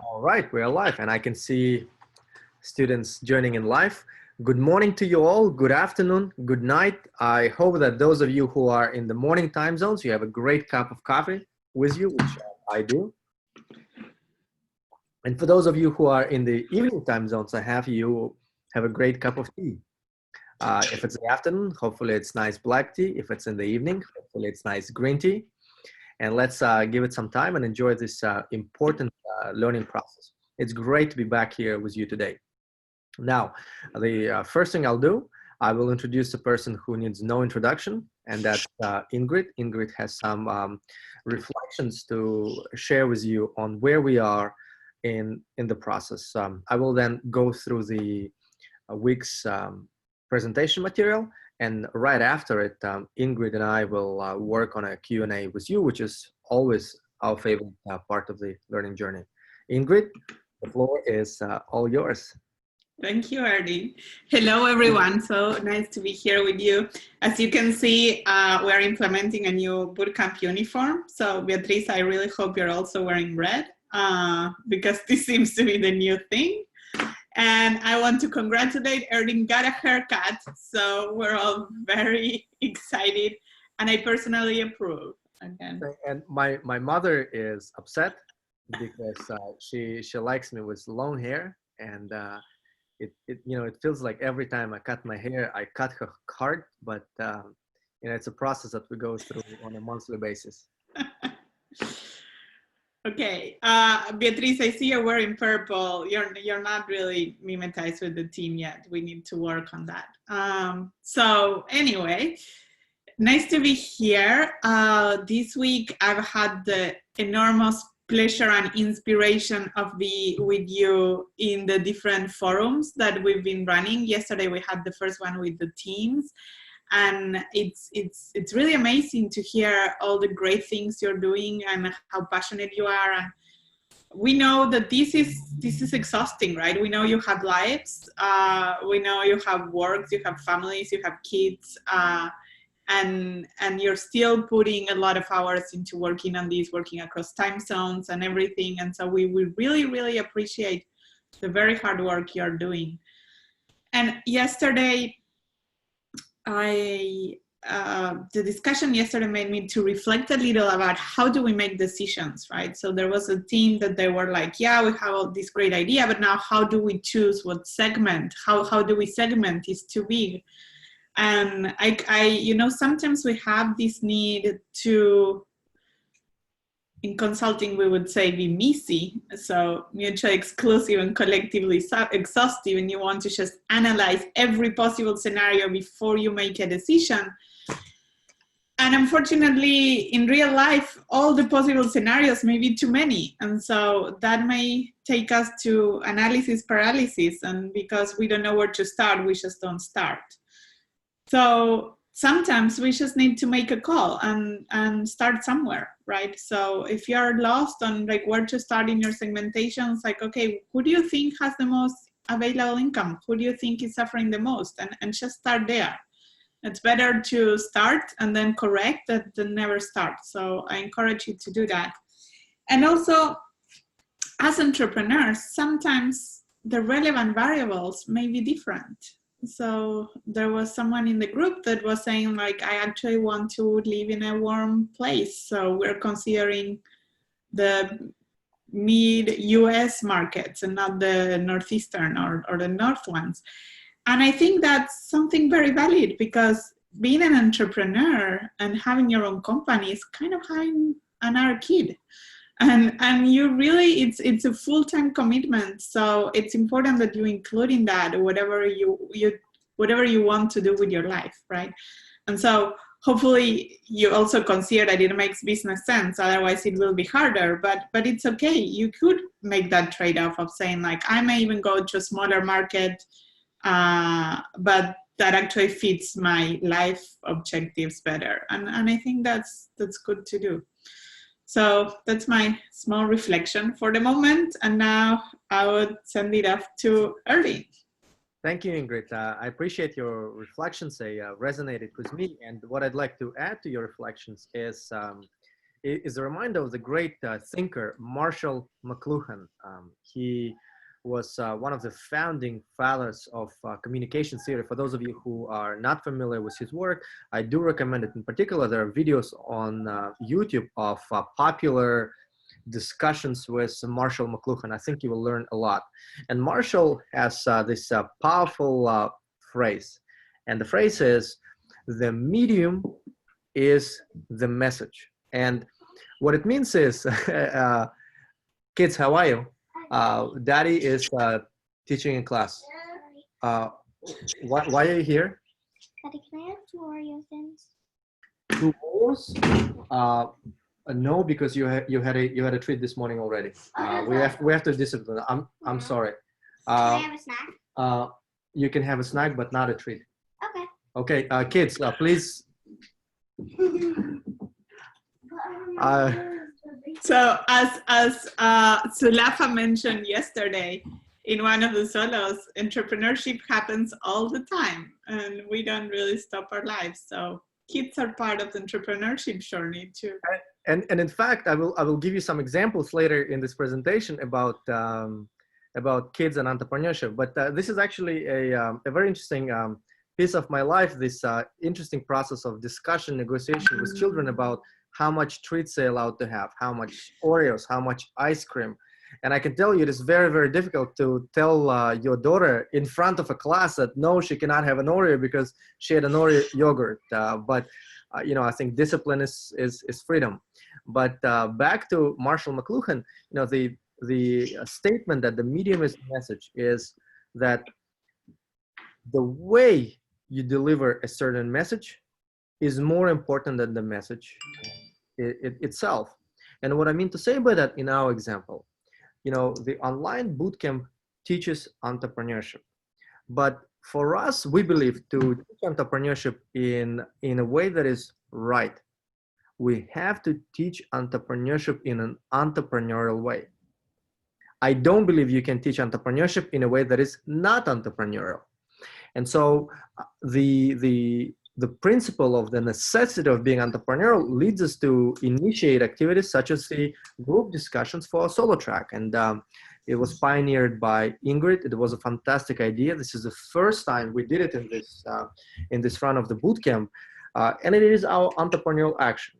All right, we're live and I can see students joining in live. Good morning to you all. Good afternoon. Good night. I hope that those of you who are in the morning time zones, you have a great cup of coffee with you, which I do. And for those of you who are in the evening time zones, I have you have a great cup of tea. If it's the afternoon, hopefully it's nice black tea. If it's in the evening, hopefully it's nice green tea. And let's give it some time and enjoy this important learning process. It's great to be back here with you today. Now, the first thing I'll do, I will introduce the person who needs no introduction, and that's Ingrid. Ingrid has some reflections to share with you on where we are in the process. I will then go through the week's presentation material, and right after it, Ingrid and I will work on a Q&A with you, which is always our favorite part of the learning journey. Ingrid, the floor is all yours. Thank you, Erdin. Hello, everyone. So nice to be here with you. As you can see, we're implementing a new bootcamp uniform. So Beatriz, I really hope you're also wearing red because this seems to be the new thing. And I want to congratulate Erdin got a haircut. So we're all very excited. And I personally approve. Again. And my mother is upset because she likes me with long hair, and it feels like every time I cut my hair, I cut her hard, but it's a process that we go through on a monthly basis. Okay, Beatriz, I see you're wearing purple. You're not really mimetized with the team yet. We need to work on that. So anyway, nice to be here. This week I've had the enormous pleasure and inspiration of being with you in the different forums that we've been running. Yesterday we had the first one with the teams, and it's really amazing to hear all the great things you're doing and how passionate you are. And we know that this is exhausting, right? We know you have lives, we know you have works, you have families, you have kids, and you're still putting a lot of hours into working on this, working across time zones and everything. And so we really, really appreciate the very hard work you're doing. And yesterday, the discussion yesterday made me to reflect a little about how do we make decisions, right? So there was a team that they were like, yeah, we have all this great idea, but now how do we choose what segment? How do we segment? It's too big. And sometimes we have this need to, in consulting, we would say be messy, so mutually exclusive and collectively exhaustive, and you want to just analyze every possible scenario before you make a decision. And unfortunately, in real life, all the possible scenarios may be too many. And so that may take us to analysis paralysis. And because we don't know where to start, we just don't start. So sometimes we just need to make a call and start somewhere, right? So if you're lost on like where to start in your segmentation, it's like, okay, who do you think has the most available income? Who do you think is suffering the most? And just start there. It's better to start and then correct than never start. So I encourage you to do that. And also, as entrepreneurs, sometimes the relevant variables may be different. So there was someone in the group that was saying, like, I actually want to live in a warm place. So we're considering the mid-US markets and not the northeastern or the north ones. And I think that's something very valid, because being an entrepreneur and having your own company is kind of having another kid. And you really, it's a full-time commitment. So it's important that you include in that whatever you want to do with your life, right? And so hopefully you also consider that it makes business sense. Otherwise it will be harder, but it's okay. You could make that trade-off of saying, like, I may even go to a smaller market, but that actually fits my life objectives better. And I think that's good to do. So that's my small reflection for the moment. And now I would send it off to Erdin. Thank you, Ingrid. I appreciate your reflections. They resonated with me. And what I'd like to add to your reflections is is a reminder of the great thinker Marshall McLuhan. He was one of the founding fathers of communication theory. For those of you who are not familiar with his work, I do recommend it. In particular, there are videos on YouTube of popular discussions with Marshall McLuhan. I think you will learn a lot. And Marshall has this powerful phrase. And the phrase is, the medium is the message. And what it means is, kids, how are you? Daddy is teaching in class. Why are you here? Daddy, can I have 2 Oreo thins? 2 Oreos? No, because you had a treat this morning already. We have to discipline. I'm sorry. Can I have a snack? You can have a snack, but not a treat. Okay. Okay, kids, please. So as Sulafa mentioned yesterday in one of the solos, entrepreneurship happens all the time, and we don't really stop our lives. So kids are part of the entrepreneurship journey too. And in fact, I will give you some examples later in this presentation about kids and entrepreneurship. But this is actually a very interesting piece of my life. This interesting process of discussion, negotiation with children about how much treats they're allowed to have, how much Oreos, how much ice cream. And I can tell you, it is very, very difficult to tell your daughter in front of a class that no, she cannot have an Oreo because she had an Oreo yogurt. But you know, I think discipline is freedom. But back to Marshall McLuhan, you know, the statement that the medium is the message is that the way you deliver a certain message is more important than the message itself. And what I mean to say by that, in our example, you know, the online bootcamp teaches entrepreneurship. But for us, we believe to teach entrepreneurship in a way that is right, we have to teach entrepreneurship in an entrepreneurial way. I don't believe you can teach entrepreneurship in a way that is not entrepreneurial. And so the principle of the necessity of being entrepreneurial leads us to initiate activities such as the group discussions for a solo track. And it was pioneered by Ingrid. It was a fantastic idea. This is the first time we did it in this run of the bootcamp. And it is our entrepreneurial action.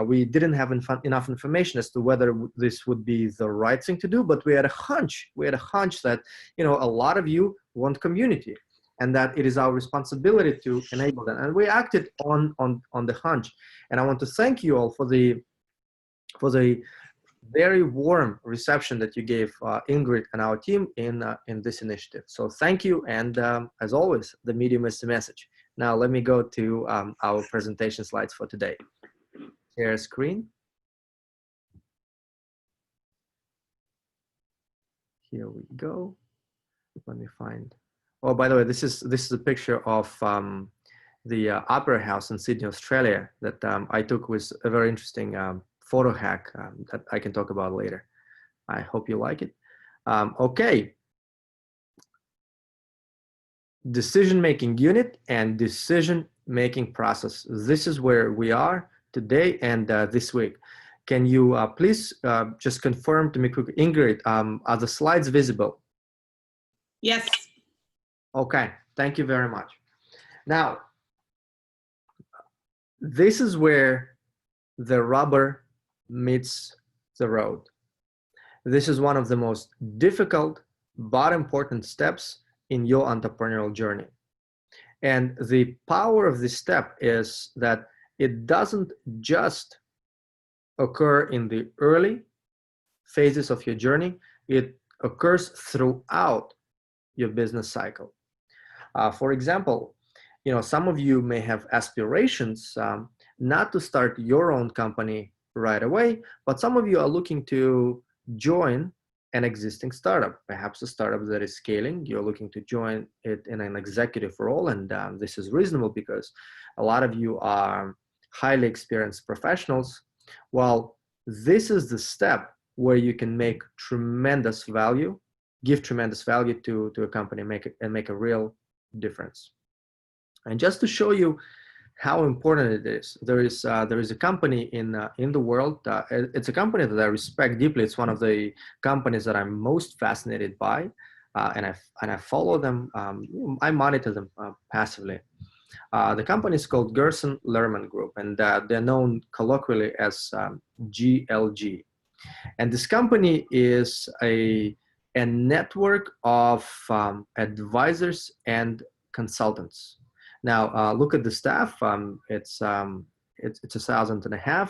We didn't have enough information as to whether this would be the right thing to do, but we had a hunch. We had a hunch that, you know, a lot of you want community, and that it is our responsibility to enable them. And we acted on the hunch. And I want to thank you all for the very warm reception that you gave Ingrid and our team in this initiative. So thank you. And as always, the medium is the message. Now let me go to our presentation slides for today. Share screen. Here we go. Let me find. Oh, by the way, this is a picture of the Opera House in Sydney, Australia, that I took with a very interesting photo hack that I can talk about later. I hope you like it. Okay. Decision-making unit and decision-making process. This is where we are today and this week. Can you please just confirm to me quickly, Ingrid, are the slides visible? Yes. Okay, thank you very much. Now, this is where the rubber meets the road. This is one of the most difficult but important steps in your entrepreneurial journey. And the power of this step is that it doesn't just occur in the early phases of your journey, it occurs throughout your business cycle. For example, you know, some of you may have aspirations not to start your own company right away, but some of you are looking to join an existing startup, perhaps a startup that is scaling. You're looking to join it in an executive role, and this is reasonable because a lot of you are highly experienced professionals. Well, this is the step where you can make tremendous value, give tremendous value to a company, make a real difference. And just to show you how important it is. There is a company in the world. It's a company that I respect deeply. It's one of the companies that I'm most fascinated by, and I follow them. I monitor them passively. The company is called Gerson Lehrman Group, and they're known colloquially as GLG. And this company is a network of advisors and consultants. Now, look at the staff. It's 1,500,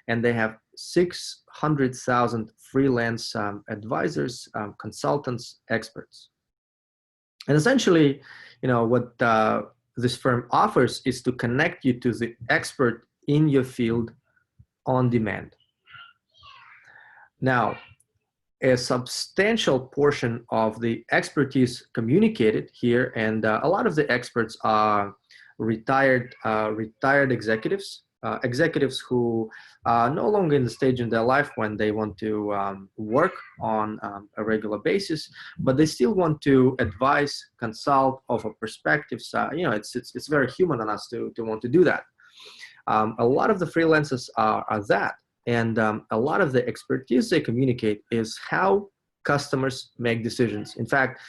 and they have 600,000 freelance advisors, consultants, experts. And essentially, what this firm offers is to connect you to the expert in your field on demand. Now, a substantial portion of the expertise communicated here, and a lot of the experts are retired executives, executives who are no longer in the stage in their life when they want to work on a regular basis, but they still want to advise, consult, offer perspectives. It's very human on us to want to do that. A lot of the freelancers are that. And a lot of the expertise they communicate is how customers make decisions. In fact,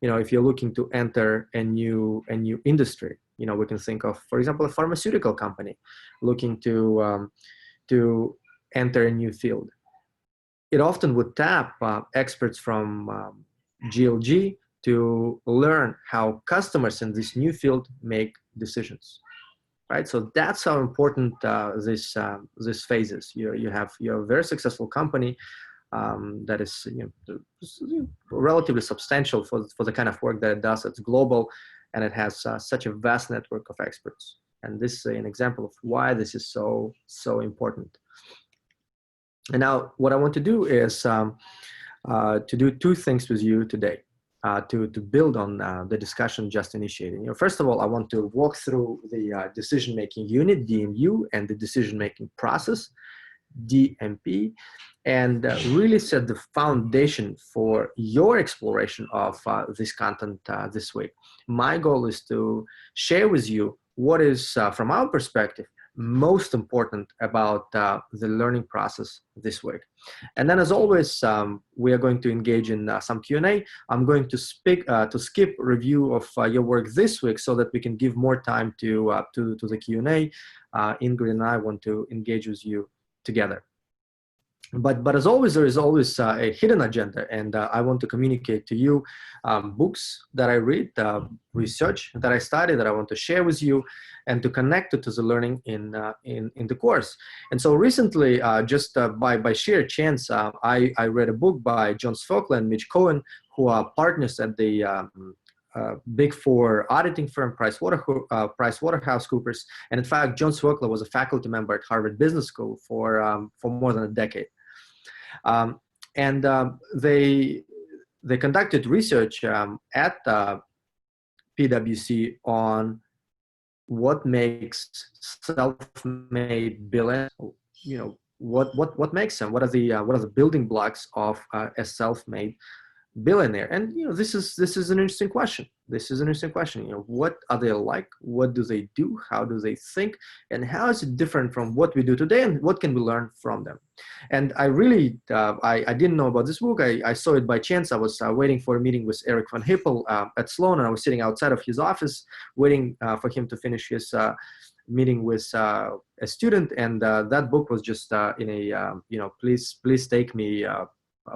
if you're looking to enter a new industry, we can think of, for example, a pharmaceutical company looking to enter a new field. It often would tap experts from GLG to learn how customers in this new field make decisions. Right, so that's how important this phase is. You're a very successful company that is relatively substantial for the kind of work that it does. It's global, and it has such a vast network of experts. And this is an example of why this is so important. And now, what I want to do is to do two things with you today. To build on the discussion just initiated. First of all, I want to walk through the decision-making unit, DMU, and the decision-making process, DMP, and really set the foundation for your exploration of this content this week. My goal is to share with you what is, from our perspective, most important about the learning process this week. And then, as always, we are going to engage in some Q&A. I'm going to skip review of your work this week so that we can give more time to the Q&A. Ingrid and I want to engage with you together. But as always, there is always a hidden agenda, and I want to communicate to you books that I read, research that I study, that I want to share with you, and to connect it to the learning in the course. And so recently, just by sheer chance, I read a book by John Swokla and Mitch Cohen, who are partners at the Big Four auditing firm, PricewaterhouseCoopers. And in fact, John Swokla was a faculty member at Harvard Business School for more than a decade. They conducted research at PwC on what makes self-made billionaires. What makes them? What are the building blocks of a self-made billionaire? And this is an interesting question. What are they like? What do they do? How do they think? And how is it different from what we do today? And what can we learn from them? And I really I didn't know about this book. I saw it by chance. I was waiting for a meeting with Eric Van Hippel at Sloan, and I was sitting outside of his office waiting for him to finish his meeting with a student. And that book was just in a please take me a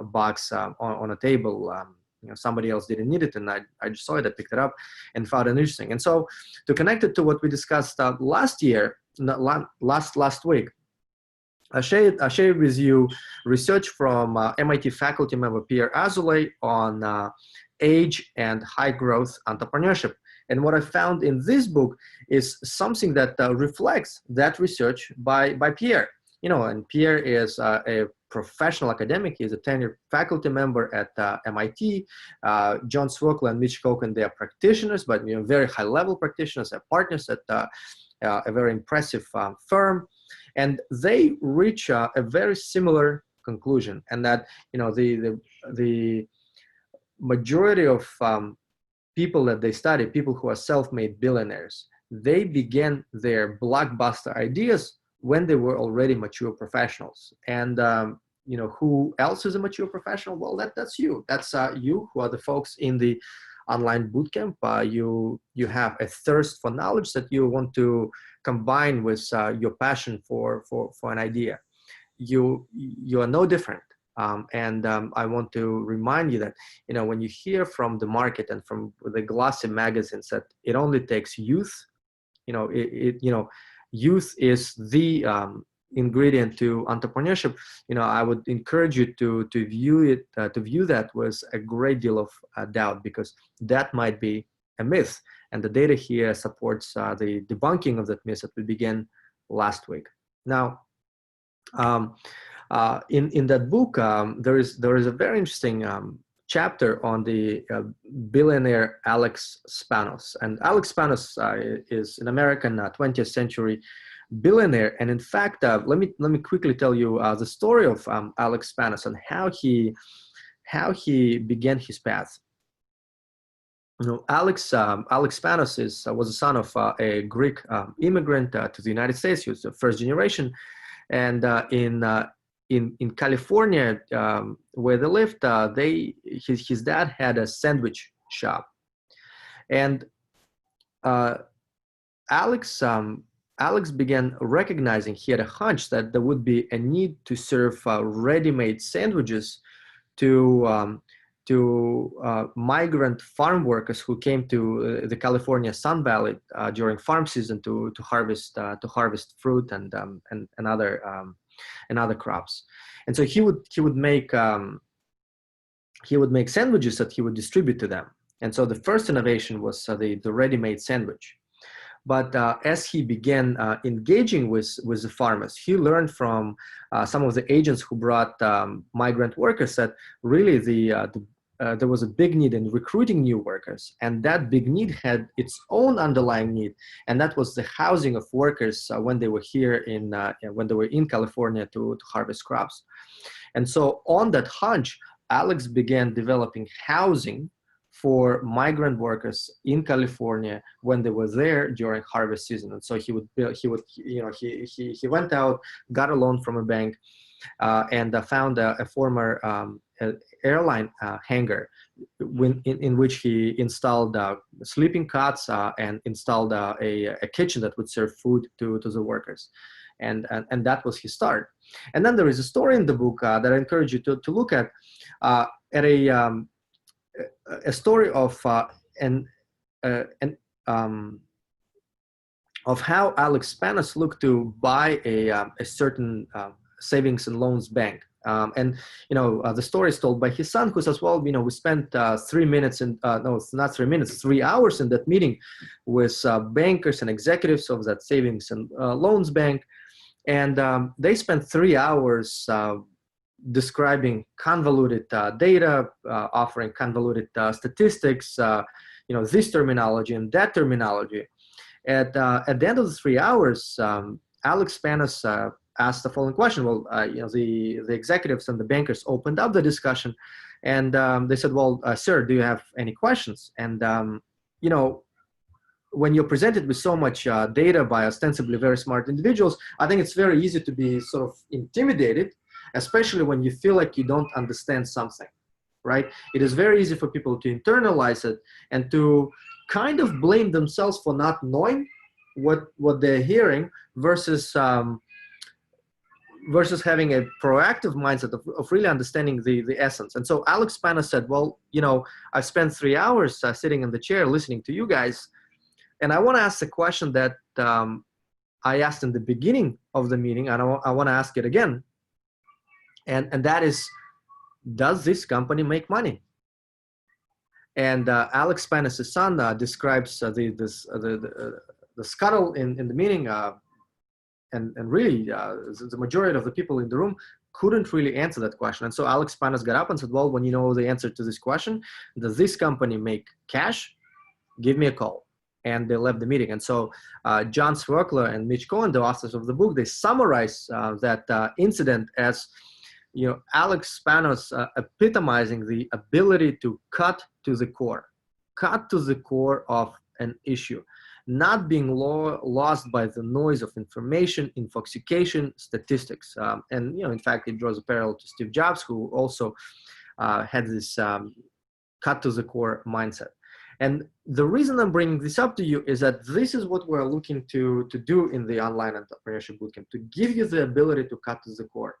box on a table. Somebody else didn't need it, and I just saw it, I picked it up and found it interesting. And so to connect it to what we discussed last week, I shared with you research from MIT faculty member Pierre Azoulay on age and high growth entrepreneurship. And what I found in this book is something that reflects that research by Pierre. And Pierre is a professional academic. He's a tenured faculty member at MIT. John Swokla and Mitch Cohen, they are practitioners, but very high-level practitioners, partners at a very impressive firm. And they reach a very similar conclusion, and that the majority of people that they study, people who are self-made billionaires, they began their blockbuster ideas when they were already mature professionals. And you know, who else is a mature professional? Well, that's you. That's you who are the folks in the online bootcamp. You have a thirst for knowledge that you want to combine with your passion for an idea. You are no different. I want to remind you that, you know, when you hear from the market and from the glossy magazines that it only takes youth, you know, youth is the ingredient to entrepreneurship. You know, I would encourage you to view that with a great deal of doubt, because that might be a myth, and the data here supports the debunking of that myth that we began last week. Now, in that book, there is a very interesting chapter on the billionaire Alex Spanos. And Alex Spanos is an American 20th century billionaire. And in fact, let me quickly tell you the story of Alex Spanos and how he began his path. You know, Alex Spanos was the son of a Greek immigrant to the United States. He was the first generation, and in California, where they lived, his dad had a sandwich shop, and Alex began recognizing, he had a hunch that there would be a need to serve ready-made sandwiches to migrant farm workers who came to the California Sun Valley during farm season to harvest fruit and other crops. And so he would make sandwiches that he would distribute to them. And so the first innovation was the ready-made sandwich. But as he began engaging with the farmers, he learned from some of the agents who brought migrant workers that really there was a big need in recruiting new workers, and that big need had its own underlying need, and that was the housing of workers when they were here when they were in California to harvest crops. And so on that hunch, Alex began developing housing for migrant workers in California when they were there during harvest season. And so he went out, got a loan from a bank, and found a former airline hangar in which he installed sleeping cots and installed a kitchen that would serve food to the workers. And that was his start. And then there is a story in the book that I encourage you to look at a story of how Alex Spanos looked to buy a certain savings and loans bank. And the story is told by his son, who says, well, we spent 3 minutes and no, it's not 3 minutes, 3 hours in that meeting with bankers and executives of that savings and loans bank. And they spent 3 hours describing convoluted data, offering convoluted statistics, this terminology and that terminology. At the end of the 3 hours, Alex Spanos asked the following question. Well, the executives and the bankers opened up the discussion, and they said, well, sir, do you have any questions? And, when you're presented with so much data by ostensibly very smart individuals, I think it's very easy to be sort of intimidated, especially when you feel like you don't understand something, right? It is very easy for people to internalize it and to kind of blame themselves for not knowing what they're hearing versus having a proactive mindset of really understanding the essence. And so Alex Spanos said, well, I spent 3 hours sitting in the chair listening to you guys, and I want to ask the question that I asked in the beginning of the meeting, and I want to ask it again. And that is, does this company make money? And Alex Spanos' son describes the scuttle in the meeting, and really the majority of the people in the room couldn't really answer that question. And so Alex Spanos got up and said, well, when you know the answer to this question, does this company make cash? Give me a call. And they left the meeting. And so John Swerkler and Mitch Cohen, the authors of the book, they summarize that incident as, Alex Spanos epitomizing the ability to cut to the core of an issue, not being lost by the noise of information, infoxication, statistics. And, in fact, it draws a parallel to Steve Jobs, who also had this cut to the core mindset. And the reason I'm bringing this up to you is that this is what we're looking to do in the Online Entrepreneurship Bootcamp, to give you the ability to cut to the core.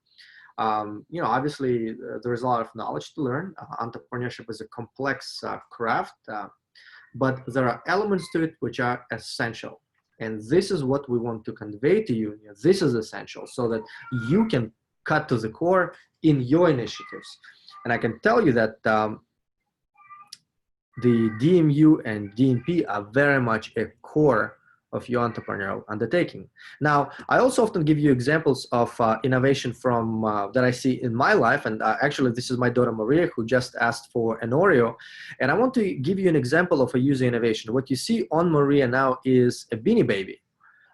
Obviously, there is a lot of knowledge to learn. Entrepreneurship is a complex craft, but there are elements to it which are essential. And this is what we want to convey to you. This is essential so that you can cut to the core in your initiatives. And I can tell you that the DMU and DMP are very much a core of your entrepreneurial undertaking. Now, I also often give you examples of innovation from that I see in my life. And actually, this is my daughter Maria, who just asked for an Oreo. And I want to give you an example of a user innovation. What you see on Maria now is a Beanie Baby.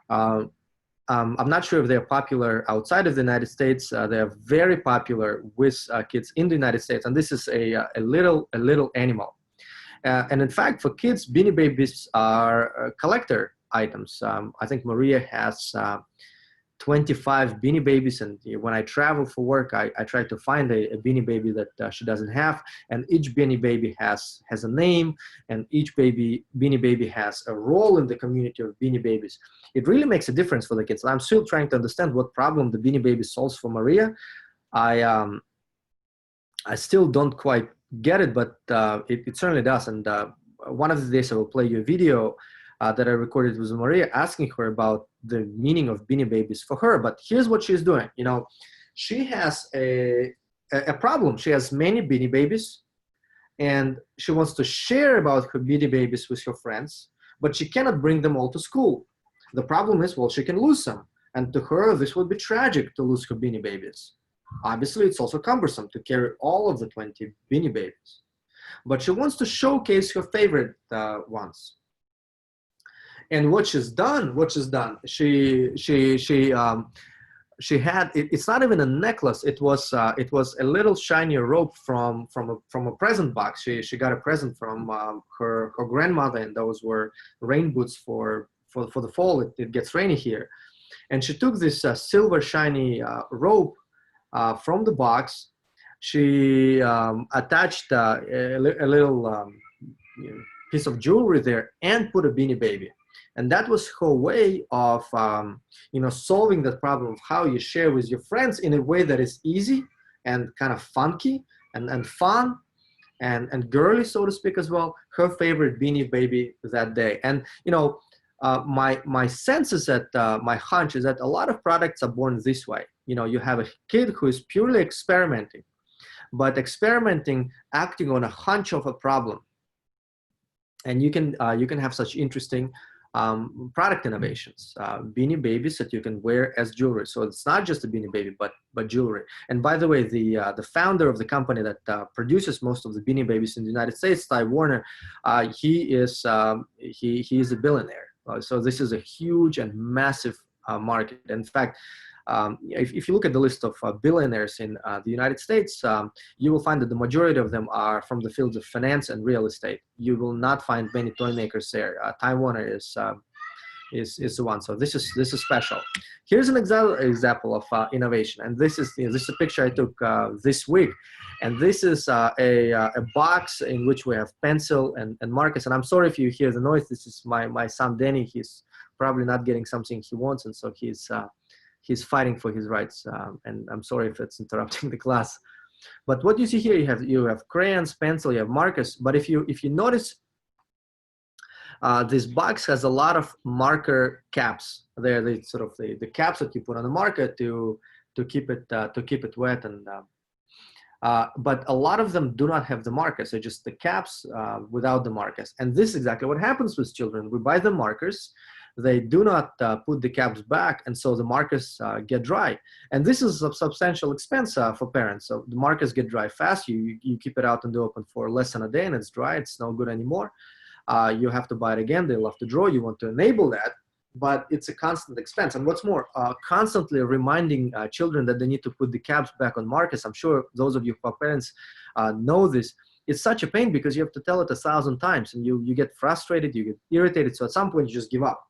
I'm not sure if they're popular outside of the United States. They're very popular with kids in the United States. And this is a little animal. And in fact, for kids, Beanie Babies are collector items. I think Maria has 25 Beanie Babies, and when I travel for work, I try to find a Beanie Baby that she doesn't have, and each Beanie Baby has a name, and each Beanie Baby has a role in the community of Beanie Babies. It really makes a difference for the kids. And I'm still trying to understand what problem the Beanie Baby solves for Maria. I still don't quite get it, but it certainly does. And one of the days I will play you a video that I recorded with Maria, asking her about the meaning of Beanie Babies for her. But here's what she's doing. She has a problem. She has many Beanie Babies, and she wants to share about her Beanie Babies with her friends, but she cannot bring them all to school. The problem is, well, she can lose some. And to her, this would be tragic to lose her Beanie Babies. Obviously, it's also cumbersome to carry all of the 20 Beanie Babies. But she wants to showcase her favorite ones. And what she's done, she had, it's not even a necklace. It was a little shiny rope from a present box. She got a present from her grandmother, and those were rain boots for the fall. It gets rainy here. And she took this silver shiny rope from the box. She attached a little piece of jewelry there and put a Beanie Baby. And that was her way of, solving that problem of how you share with your friends in a way that is easy and kind of funky and fun and girly, so to speak, as well. Her favorite Beanie Baby that day. And, my sense is that, my hunch is that a lot of products are born this way. You have a kid who is purely experimenting, but experimenting, acting on a hunch of a problem. And you can have such interesting product innovations, Beanie Babies that you can wear as jewelry. So it's not just a Beanie Baby, but jewelry. And by the way, the founder of the company that produces most of the Beanie Babies in the United States, Ty Warner, he is a billionaire. So this is a huge and massive market. In fact, if you look at the list of billionaires in the United States, you will find that the majority of them are from the fields of finance and real estate. You will not find many toy makers there. Time Warner is the one. So this is special. Here's an example of innovation, and this is a picture I took this week, and this is a box in which we have pencil and markers. And I'm sorry if you hear the noise. This is my son Danny. He's probably not getting something he wants, and so he's fighting for his rights, and I'm sorry if it's interrupting the class. But what you see here, you have crayons, pencil, you have markers. But if you notice, this box has a lot of marker caps. They're the caps that you put on the marker to keep it wet, and but a lot of them do not have the markers. They're just the caps without the markers. And this is exactly what happens with children. We buy the markers. They do not put the caps back, and so the markers get dry. And this is a substantial expense for parents. So the markers get dry fast. You keep it out in the open for less than a day, and it's dry. It's no good anymore. You have to buy it again. They love to draw. You want to enable that, but it's a constant expense. And what's more, constantly reminding children that they need to put the caps back on markers. I'm sure those of you who are parents know this. it's such a pain because you have to tell it 1,000 times, and you get frustrated, you get irritated. So at some point you just give up.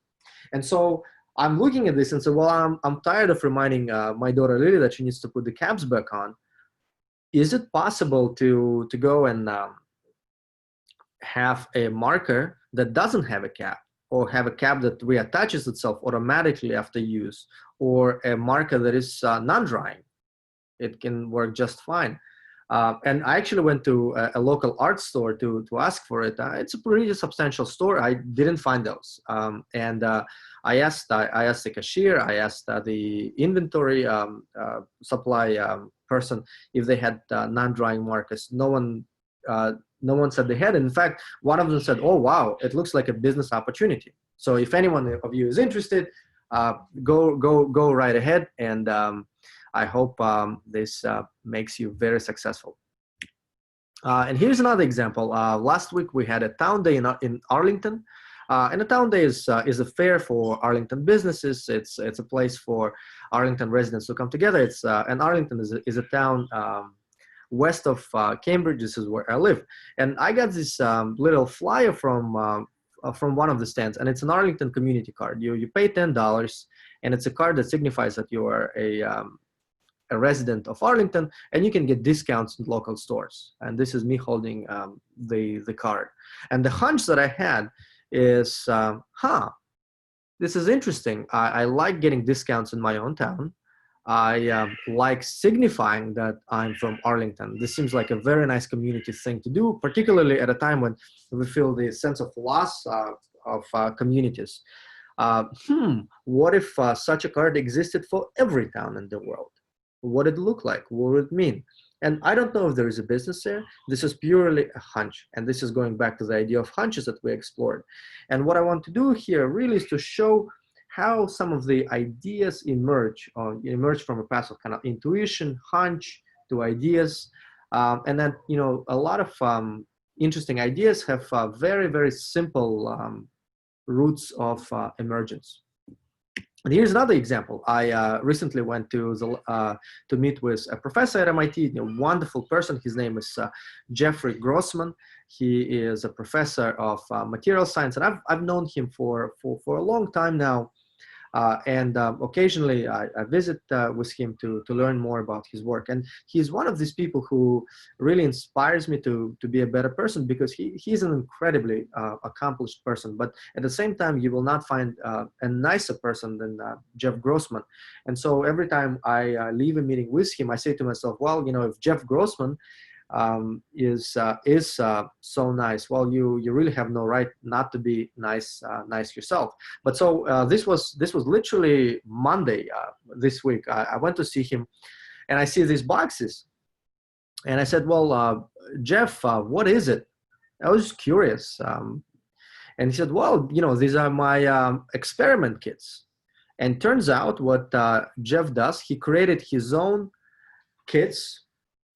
And so I'm looking at this and say, well, I'm tired of reminding my daughter Lily that she needs to put the caps back on. Is it possible to go and have a marker that doesn't have a cap, or have a cap that reattaches itself automatically after use, or a marker that is non-drying? It can work just fine. And I actually went to a local art store to ask for it. It's a pretty substantial store. I didn't find those. And I asked the cashier, I asked the inventory supply person if they had non-drying markers. No one said they had. In fact, one of them said, oh, wow, it looks like a business opportunity. So if anyone of you is interested, go right ahead. And I hope this makes you very successful. And here's another example. Last week we had a town day in Arlington. And a town day is a fair for Arlington businesses. It's a place for Arlington residents to come together. And Arlington is a town west of Cambridge. This is where I live. And I got this little flyer from one of the stands, and it's an Arlington community card. You pay $10, and it's a card that signifies that you are a resident of Arlington, and you can get discounts in local stores. And this is me holding the card. And the hunch that I had is, this is interesting. I like getting discounts in my own town. I like signifying that I'm from Arlington. This seems like a very nice community thing to do, particularly at a time when we feel the sense of loss of communities. What if such a card existed for every town in the world? What would it look like? What would it mean? And I don't know if there is a business there. This is purely a hunch. And this is going back to the idea of hunches that we explored. And what I want to do here really is to show how some of the ideas emerge from a path of kind of intuition, hunch, to ideas. And then, a lot of interesting ideas have very, very simple roots of emergence. And here's another example. I recently went to meet with a professor at MIT, a wonderful person. His name is Jeffrey Grossman. He is a professor of material science, and I've known him for a long time now. And occasionally I visit with him to learn more about his work. And he's one of these people who really inspires me to be a better person, because he's an incredibly accomplished person. But at the same time, you will not find a nicer person than Jeff Grossman. And so every time I leave a meeting with him, I say to myself, well, if Jeff Grossman is so nice, well, you really have no right not to be nice yourself. But so this was literally Monday this week. I went to see him, and I see these boxes, and I said, well, Jeff, what is it? I was curious. And he said, well, these are my experiment kits. And turns out what Jeff does, he created his own kits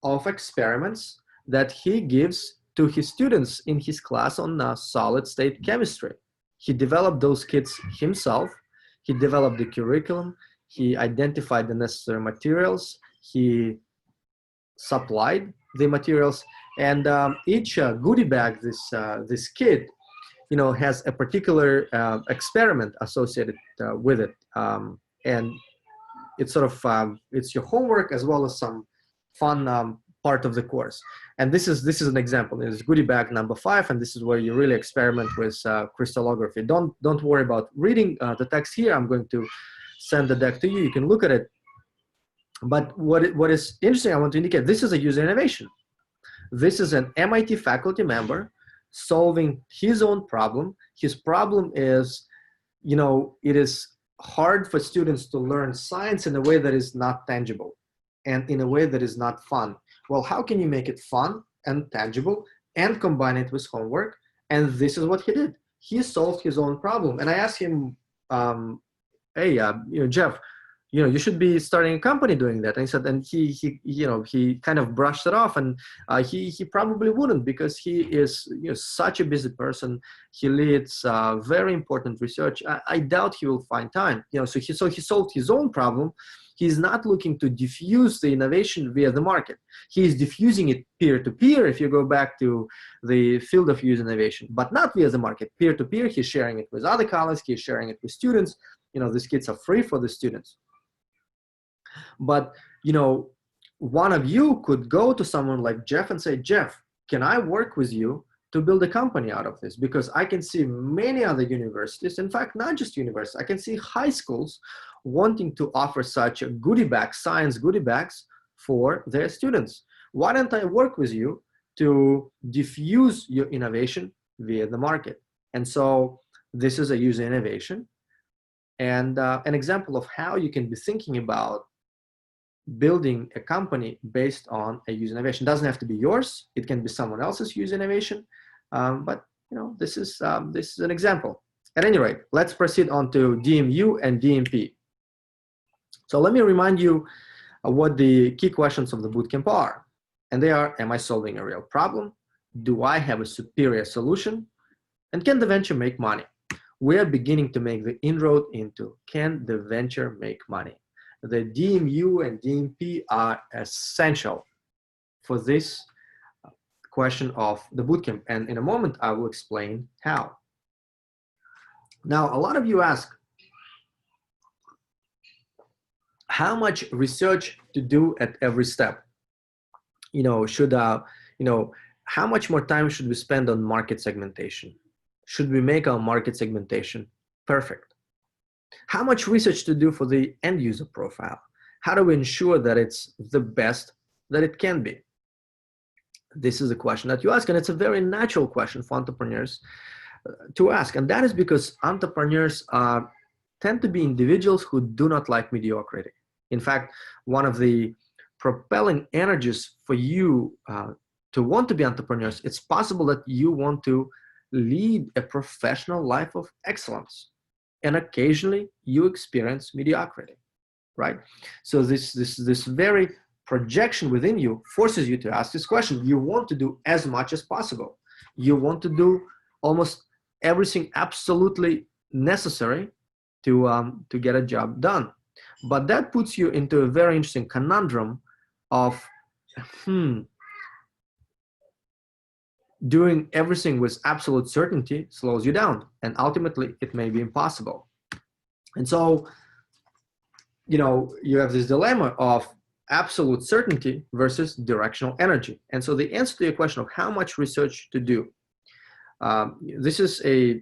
of experiments that he gives to his students in his class on solid state chemistry. He developed those kits himself. He developed the curriculum. He identified the necessary materials. He supplied the materials. And each goodie bag, this kit, has a particular experiment associated with it. And it's sort of, it's your homework as well as some fun part of the course. And this is an example. This is goodie bag number 5, and this is where you really experiment with crystallography. Don't worry about reading the text here. I'm going to send the deck to you. You can look at it. But what is interesting, I want to indicate, this is a user innovation. This is an MIT faculty member solving his own problem. His problem is, it is hard for students to learn science in a way that is not tangible and in a way that is not fun. Well, how can you make it fun and tangible and combine it with homework? And this is what he did. He solved his own problem. And I asked him, hey, Jeff, you should be starting a company doing that. And he said, and he kind of brushed it off, and he probably wouldn't, because he is such a busy person. He leads very important research. I doubt he will find time. So he solved his own problem. He's not looking to diffuse the innovation via the market. He's diffusing it peer-to-peer, if you go back to the field of use innovation, but not via the market. Peer-to-peer, he's sharing it with other colleagues, he's sharing it with students. These kits are free for the students. But, one of you could go to someone like Jeff and say, Jeff, can I work with you to build a company out of this? Because I can see many other universities, in fact, not just universities, I can see high schools wanting to offer such a goodie bag, science goodie bags for their students. Why don't I work with you to diffuse your innovation via the market? And so this is a user innovation and an example of how you can be thinking about building a company based on a user innovation. It doesn't have to be yours. It can be someone else's user innovation. But this is an example. At any rate, let's proceed on to DMU and DMP. So let me remind you what the key questions of the bootcamp are. And they are, am I solving a real problem? Do I have a superior solution? And can the venture make money? We are beginning to make the inroad into, can the venture make money? The DMU and DMP are essential for this question of the bootcamp. And in a moment, I will explain how. Now, a lot of you ask, how much research to do at every step? How much more time should we spend on market segmentation? Should we make our market segmentation perfect? How much research to do for the end user profile? How do we ensure that it's the best that it can be? This is a question that you ask, and it's a very natural question for entrepreneurs to ask. And that is because entrepreneurs tend to be individuals who do not like mediocrity. In fact, one of the propelling energies for you to want to be entrepreneurs, it's possible that you want to lead a professional life of excellence. And occasionally you experience mediocrity, right? So this very projection within you forces you to ask this question. You want to do as much as possible. You want to do almost everything absolutely necessary to get a job done. But that puts you into a very interesting conundrum of doing everything with absolute certainty slows you down, and ultimately it may be impossible. And so, you have this dilemma of absolute certainty versus directional energy. And so the answer to your question of how much research to do, this is a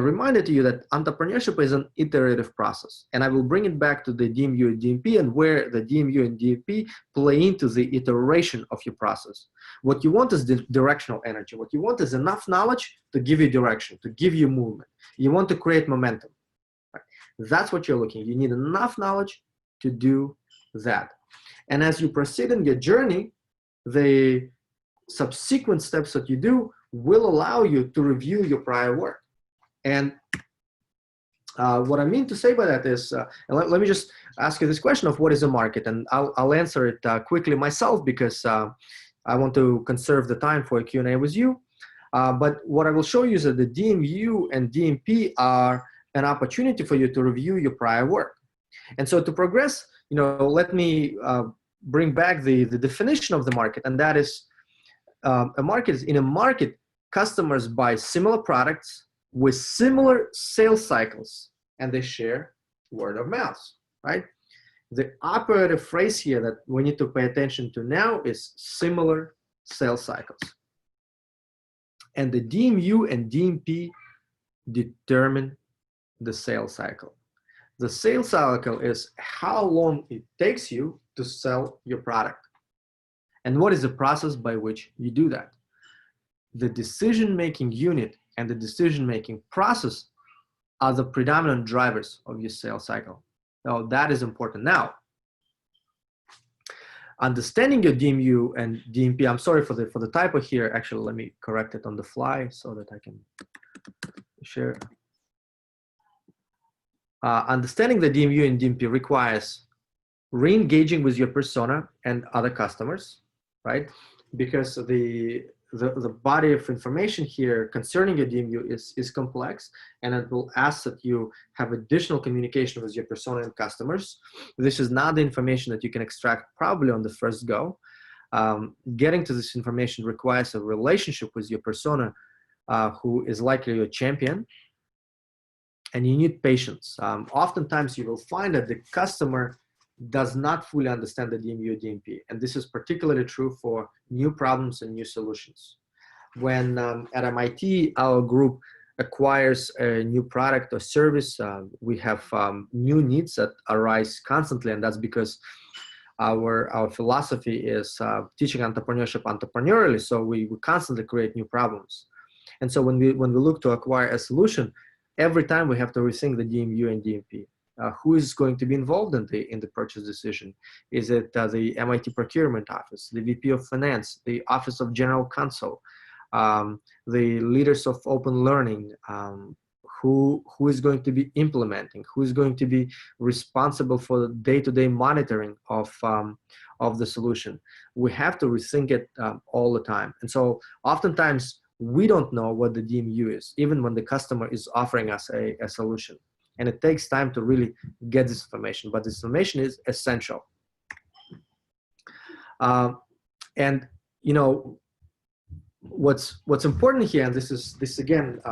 reminder to you that entrepreneurship is an iterative process. And I will bring it back to the DMU and DMP and where the DMU and DMP play into the iteration of your process. What you want is the directional energy. What you want is enough knowledge to give you direction, to give you movement. You want to create momentum. Right? That's what you're looking. You need enough knowledge to do that. And as you proceed in your journey, the subsequent steps that you do will allow you to review your prior work. And what I mean to say by that is, let me just ask you this question of what is a market, and I'll answer it quickly myself because I want to conserve the time for a Q&A with you. But what I will show you is that the DMU and DMP are an opportunity for you to review your prior work. And so to progress, let me bring back the definition of the market, and that is a market is in a market, customers buy similar products with similar sales cycles, and they share word of mouth, right? The operative phrase here that we need to pay attention to now is similar sales cycles. And the DMU and DMP determine the sales cycle. The sales cycle is how long it takes you to sell your product. And what is the process by which you do that? The decision-making unit and the decision-making process are the predominant drivers of your sales cycle. Now, that is important. Now, understanding your DMU and DMP, I'm sorry for the typo here. Actually, let me correct it on the fly so that I can share. Understanding the DMU and DMP requires re-engaging with your persona and other customers, right? Because the the body of information here concerning your DMU is complex, and it will ask that you have additional communication with your persona and customers. This is not the information that you can extract probably on the first go. Getting to this information requires a relationship with your persona who is likely your champion, and you need patience. Oftentimes you will find that the customer does not fully understand the DMU or DMP, and this is particularly true for new problems and new solutions. When at MIT our group acquires a new product or service, we have new needs that arise constantly, and that's because our philosophy is teaching entrepreneurship entrepreneurially, so we constantly create new problems. And so when we look to acquire a solution, every time we have to rethink the DMU and DMP. Who is going to be involved in the purchase decision? Is it the MIT Procurement Office, the VP of Finance, the Office of General Counsel, the leaders of open learning? Who is going to be implementing? Who is going to be responsible for the day-to-day monitoring of the solution? We have to rethink it all the time. And so oftentimes we don't know what the DMU is, even when the customer is offering us a solution. And it takes time to really get this information, but this information is essential. And you know, what's important here, and this again,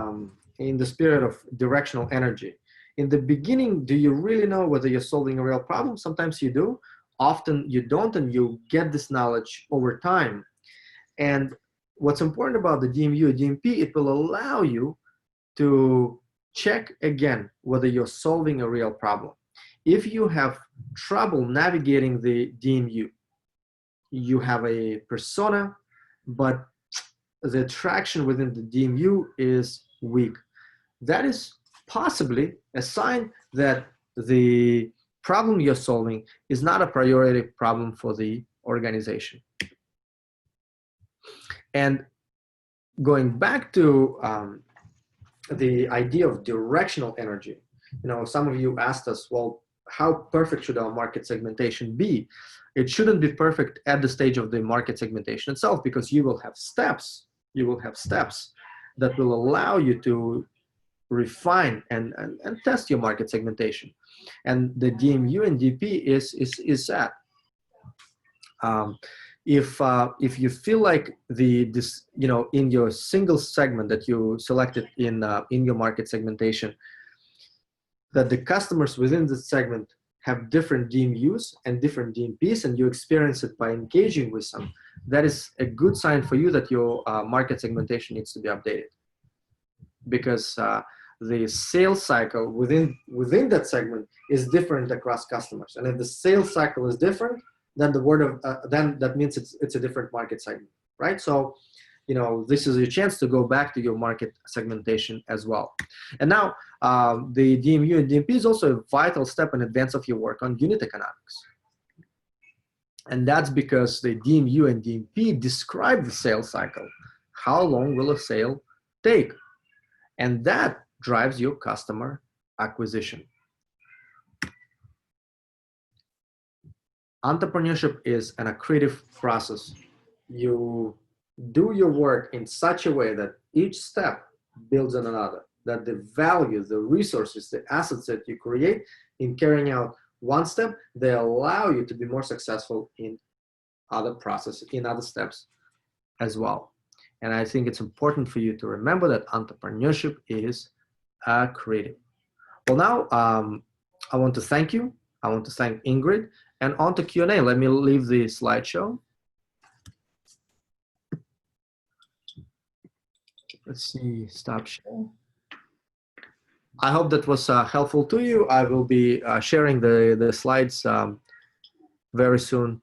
in the spirit of directional energy. In the beginning, do you really know whether you're solving a real problem? Sometimes you do, often you don't, and you get this knowledge over time. And what's important about the DMU or DMP, it will allow you to check again whether you're solving a real problem. If you have trouble navigating the DMU, you have a persona, but the traction within the DMU is weak. That is possibly a sign that the problem you're solving is not a priority problem for the organization. And going back to the idea of directional energy, you know, some of you asked us, well, how perfect should our market segmentation be? It shouldn't be perfect at the stage of the market segmentation itself, because you will have steps. You will have steps that will allow you to refine and test your market segmentation. And the DMU and DP is that. If you feel like this, you know, in your single segment that you selected in your market segmentation, that the customers within the segment have different DMUs and different DMPs, and you experience it by engaging with them, that is a good sign for you that your market segmentation needs to be updated. Because the sales cycle within that segment is different across customers. And if the sales cycle is different, then then that means it's a different market segment, right? So, you know, this is your chance to go back to your market segmentation as well. And now, the DMU and DMP is also a vital step in advance of your work on unit economics. And that's because the DMU and DMP describe the sales cycle. How long will a sale take? And that drives your customer acquisition. Entrepreneurship is an accretive process. You do your work in such a way that each step builds on another, that the value, the resources, the assets that you create in carrying out one step, they allow you to be more successful in other processes, in other steps as well. And I think it's important for you to remember that entrepreneurship is creative. Well, now I want to thank you. I want to thank Ingrid. And on to Q&A. Let me leave the slideshow. Let's see, stop share. I hope that was helpful to you. I will be sharing the slides very soon,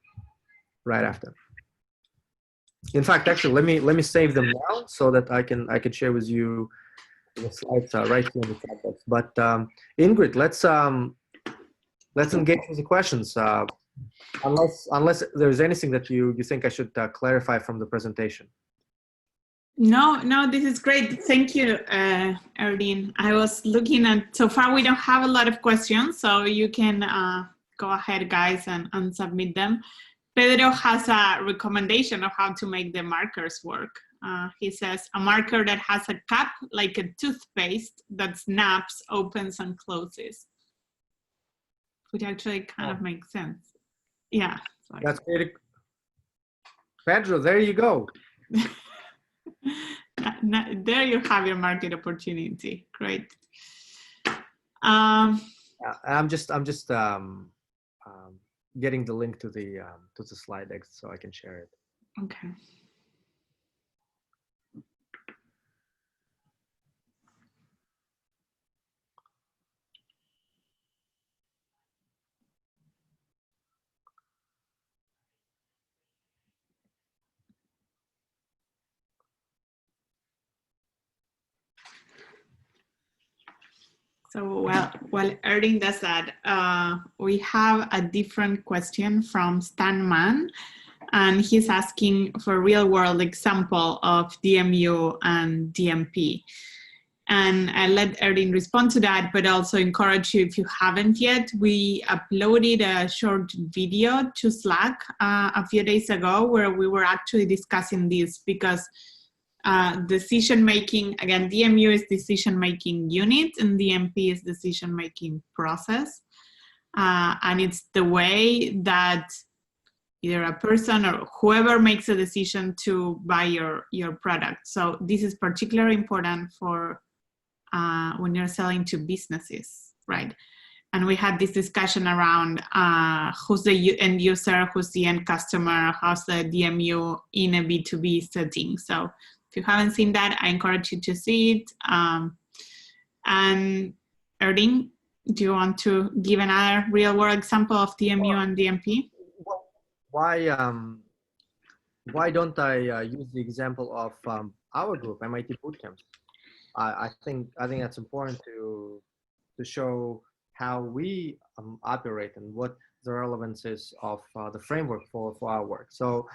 right after. In fact, actually, let me save them now so that I can share with you the slides right here in the chat box. But Ingrid, let's engage with the questions. Unless there's anything that you think I should clarify from the presentation. No, this is great. Thank you, Erdin. I was looking at, so far we don't have a lot of questions, so you can go ahead, guys, and submit them. Pedro has a recommendation of how to make the markers work. He says, a marker that has a cap like a toothpaste that snaps, opens, and closes. Which actually kind of makes sense. Yeah. Sorry. That's great. Pedro, there you go. There you have your market opportunity. Great. I'm just getting the link to the slide deck so I can share it. Okay. So while Erdin does that, we have a different question from Stan Mann, and he's asking for a real world example of DMU and DMP. And I let Erdin respond to that, but also encourage you, if you haven't yet, we uploaded a short video to Slack a few days ago where we were actually discussing this, because decision-making, again, DMU is decision-making unit and DMP is decision-making process. And it's the way that either a person or whoever makes a decision to buy your product. So this is particularly important for when you're selling to businesses, right? And we had this discussion around who's the end user, who's the end customer, how's the DMU in a B2B setting. So if you haven't seen that, I encourage you to see it. And Erdin, do you want to give another real world example of DMU and DMP? Why don't I use the example of our group, MIT Bootcamps? I think that's important to show how we operate and what the relevance is of the framework for our work. So,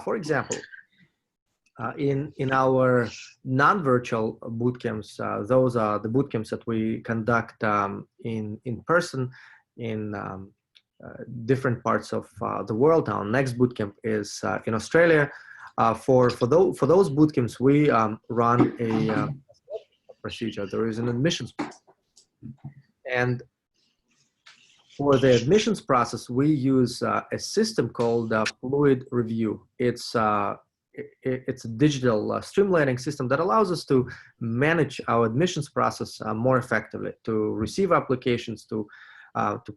for example, in our non-virtual bootcamps, those are the bootcamps that we conduct in person in different parts of the world. Our next bootcamp is in Australia. For those bootcamps, we run a procedure. There is an admissions process. And for the admissions process, we use a system called Fluid Review. It's a digital streamlining system that allows us to manage our admissions process more effectively, to receive applications, to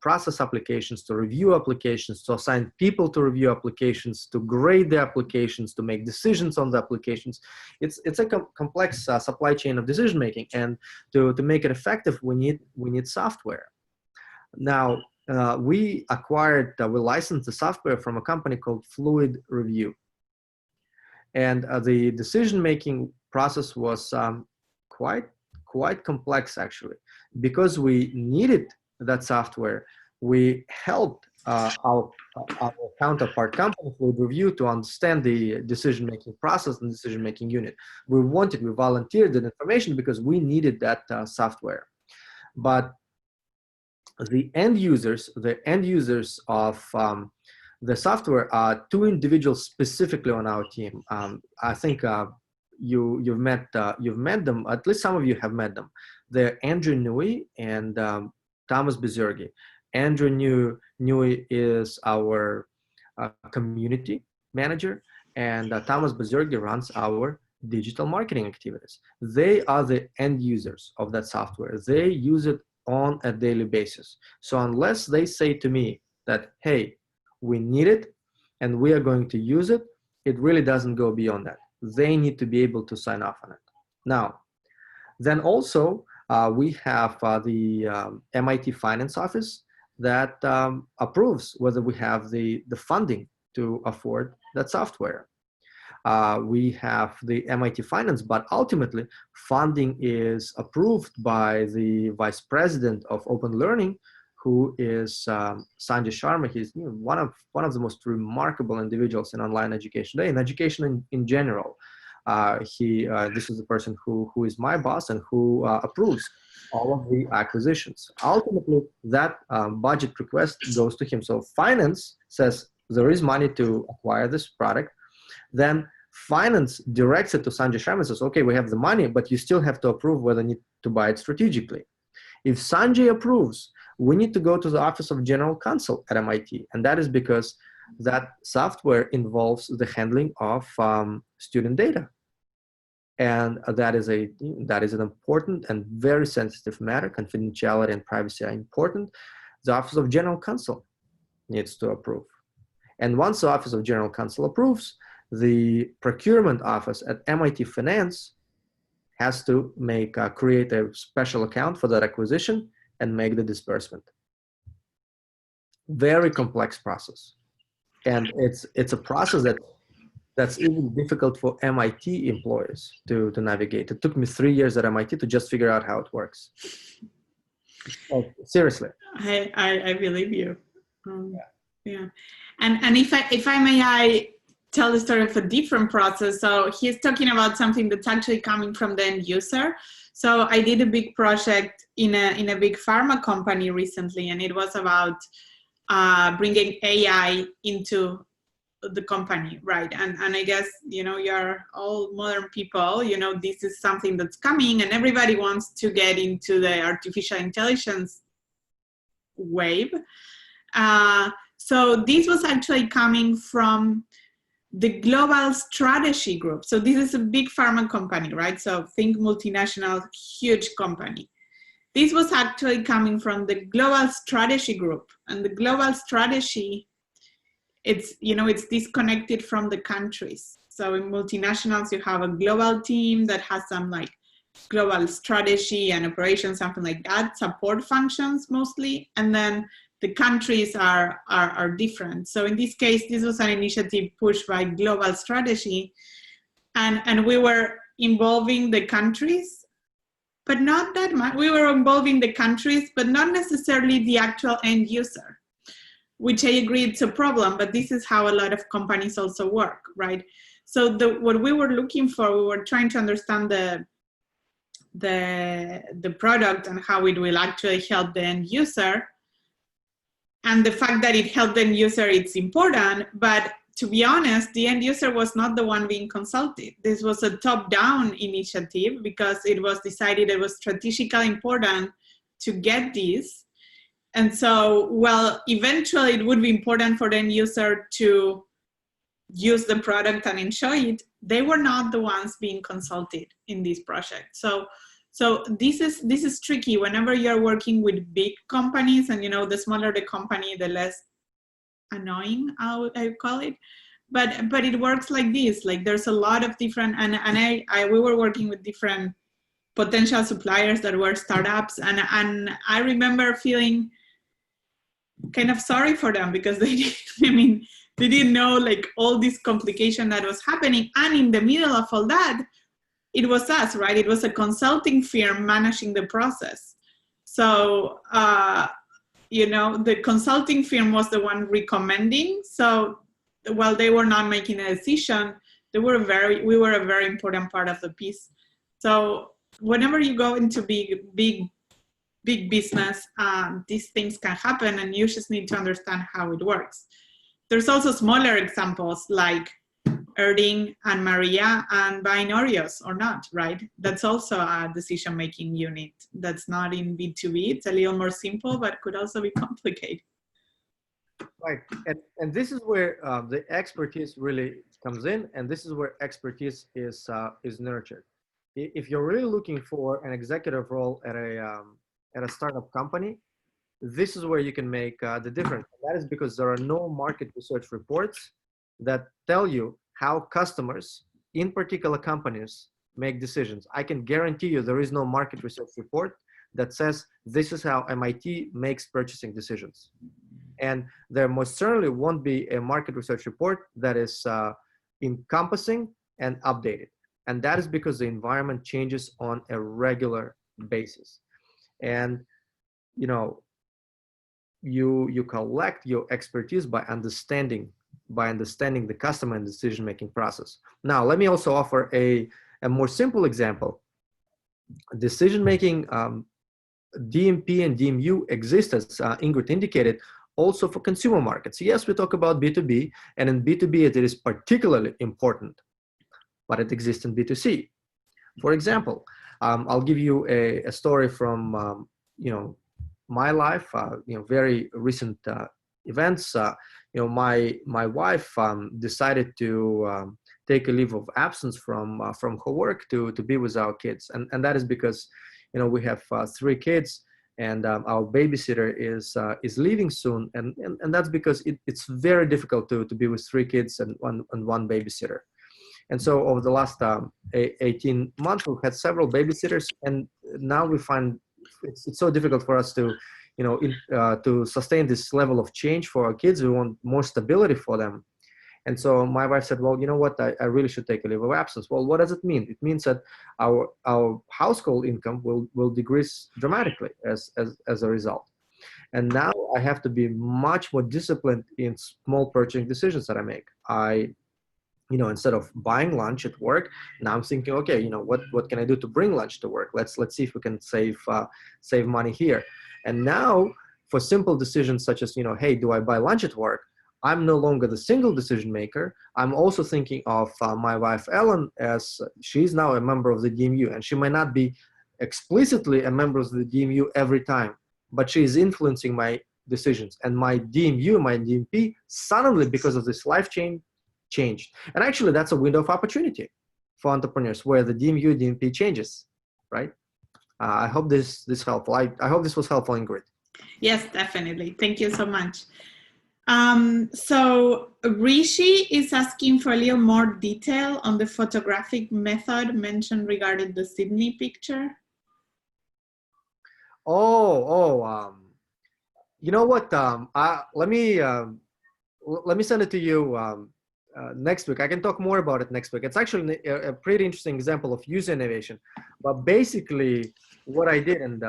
process applications, to review applications, to assign people to review applications, to grade the applications, to make decisions on the applications. It's a complex supply chain of decision making, and to make it effective, we need software. Now we licensed the software from a company called Fluid Review, and the decision making process was quite complex actually, because we needed that software. We helped our counterpart company, Fluid Review, to understand the decision-making process and decision-making unit. We volunteered that information because we needed that software. But the end users of the software are two individuals specifically on our team. I think you've met them. At least some of you have met them. They're Andrew Newey and Thomas Bezergi. Andrew Newey is our community manager, and Thomas Bezergi runs our digital marketing activities. They are the end users of that software. They use it on a daily basis. So unless they say to me that, hey, we need it and we are going to use it, it really doesn't go beyond that. They need to be able to sign off on it. Now, then also, we have the MIT Finance Office that approves whether we have the funding to afford that software. We have the MIT Finance, but ultimately funding is approved by the Vice President of Open Learning, who is Sanjay Sharma. He's one of the most remarkable individuals in online education today, in education in general. This is the person who is my boss and who approves all of the acquisitions. Ultimately, that budget request goes to him. So finance says there is money to acquire this product. Then Finance directs it to Sanjay Sharma and says, okay, we have the money, but you still have to approve whether you need to buy it strategically. If Sanjay approves, we need to go to the Office of General Counsel at MIT. And that is because that software involves the handling of student data. And that is an important and very sensitive matter. Confidentiality and privacy are important. The Office of General Counsel needs to approve. And once the Office of General Counsel approves, the procurement office at MIT Finance has to create a special account for that acquisition and make the disbursement. Very complex process. And it's a process that's even difficult for MIT employees to navigate. It took me 3 years at MIT to just figure out how it works. Seriously. I believe you. Yeah. And if I may, I tell the story of a different process. So he's talking about something that's actually coming from the end user. So I did a big project in a big pharma company recently, and it was about bringing AI into the company, right? And I guess, you're all modern people, this is something that's coming, and everybody wants to get into the artificial intelligence wave. So this was actually coming from the global strategy group. So this is a big pharma company, right? So think multinational, huge company. This was actually coming from the global strategy group, and the global strategy, it's disconnected from the countries. So in multinationals, you have a global team that has some like global strategy and operations, something like that, support functions mostly, and then the countries are different. So in this case, this was an initiative pushed by global strategy, and we were involving the countries, but not that much. We were involving the countries, but not necessarily the actual end user, which I agree it's a problem, but this is how a lot of companies also work, right? So what we were looking for, we were trying to understand the product and how it will actually help the end user. And the fact that it helped the end user, it's important, but to be honest, the end user was not the one being consulted. This was a top-down initiative because it was decided it was strategically important to get this. And so, well, eventually it would be important for the end user to use the product and enjoy it. They were not the ones being consulted in this project. So this is tricky whenever you're working with big companies, and the smaller the company, the less annoying, I call it. But it works like this. Like there's a lot of different, and we were working with different potential suppliers that were startups, and I remember feeling kind of sorry for them because they didn't know like all this complication that was happening, and in the middle of all that, it was us, right? It was a consulting firm managing the process. So, the consulting firm was the one recommending. So while they were not making a decision, we were a very important part of the piece. So whenever you go into big business, these things can happen, and you just need to understand how it works. There's also smaller examples like Erdin and Maria and buying Oreos or not, right? That's also a decision-making unit that's not in B2B. It's a little more simple, but could also be complicated. Right, and this is where the expertise really comes in, and this is where expertise is nurtured. If you're really looking for an executive role at a startup company, this is where you can make the difference. That is because there are no market research reports that tell you how customers in particular companies make decisions. I can guarantee you there is no market research report that says this is how MIT makes purchasing decisions. And there most certainly won't be a market research report that is encompassing and updated. And that is because the environment changes on a regular basis. And you collect your expertise by understanding the customer and decision-making process. Now, let me also offer a more simple example. Decision-making, DMP and DMU exist, as Ingrid indicated, also for consumer markets. Yes, we talk about B2B, and in B2B it is particularly important but it exists in B2C. For example, I'll give you a story from my life. Very recent events. My wife decided to take a leave of absence from her work to be with our kids, and that is because we have 3 kids, and our babysitter is leaving soon, and that's because it's very difficult to be with 3 kids and one babysitter. And so over the last 18 months, we've had several babysitters, and now we find it's so difficult for us to to sustain this level of change for our kids. We want more stability for them. And so my wife said, well, you know what, I really should take a leave of absence. Well, what does it mean? It means that our household income will decrease dramatically as a result. And now I have to be much more disciplined in small purchasing decisions that I make. Instead of buying lunch at work, now I'm thinking, okay, what can I do to bring lunch to work? Let's see if we can save money here. And now for simple decisions such as, hey, do I buy lunch at work? I'm no longer the single decision maker. I'm also thinking of my wife, Ellen, as she's now a member of the DMU, and she might not be explicitly a member of the DMU every time, but she is influencing my decisions. And my DMU, my DMP, suddenly, because of this life change, changed. And actually, that's a window of opportunity for entrepreneurs where the DMU, DMP changes, right? I hope this helpful. I hope this was helpful, Ingrid. Yes, definitely. Thank you so much. So Rishi is asking for a little more detail on the photographic method mentioned regarding the Sydney picture. You know what? Let me send it to you next week. I can talk more about it next week. It's actually a pretty interesting example of user innovation. But basically, what I did, and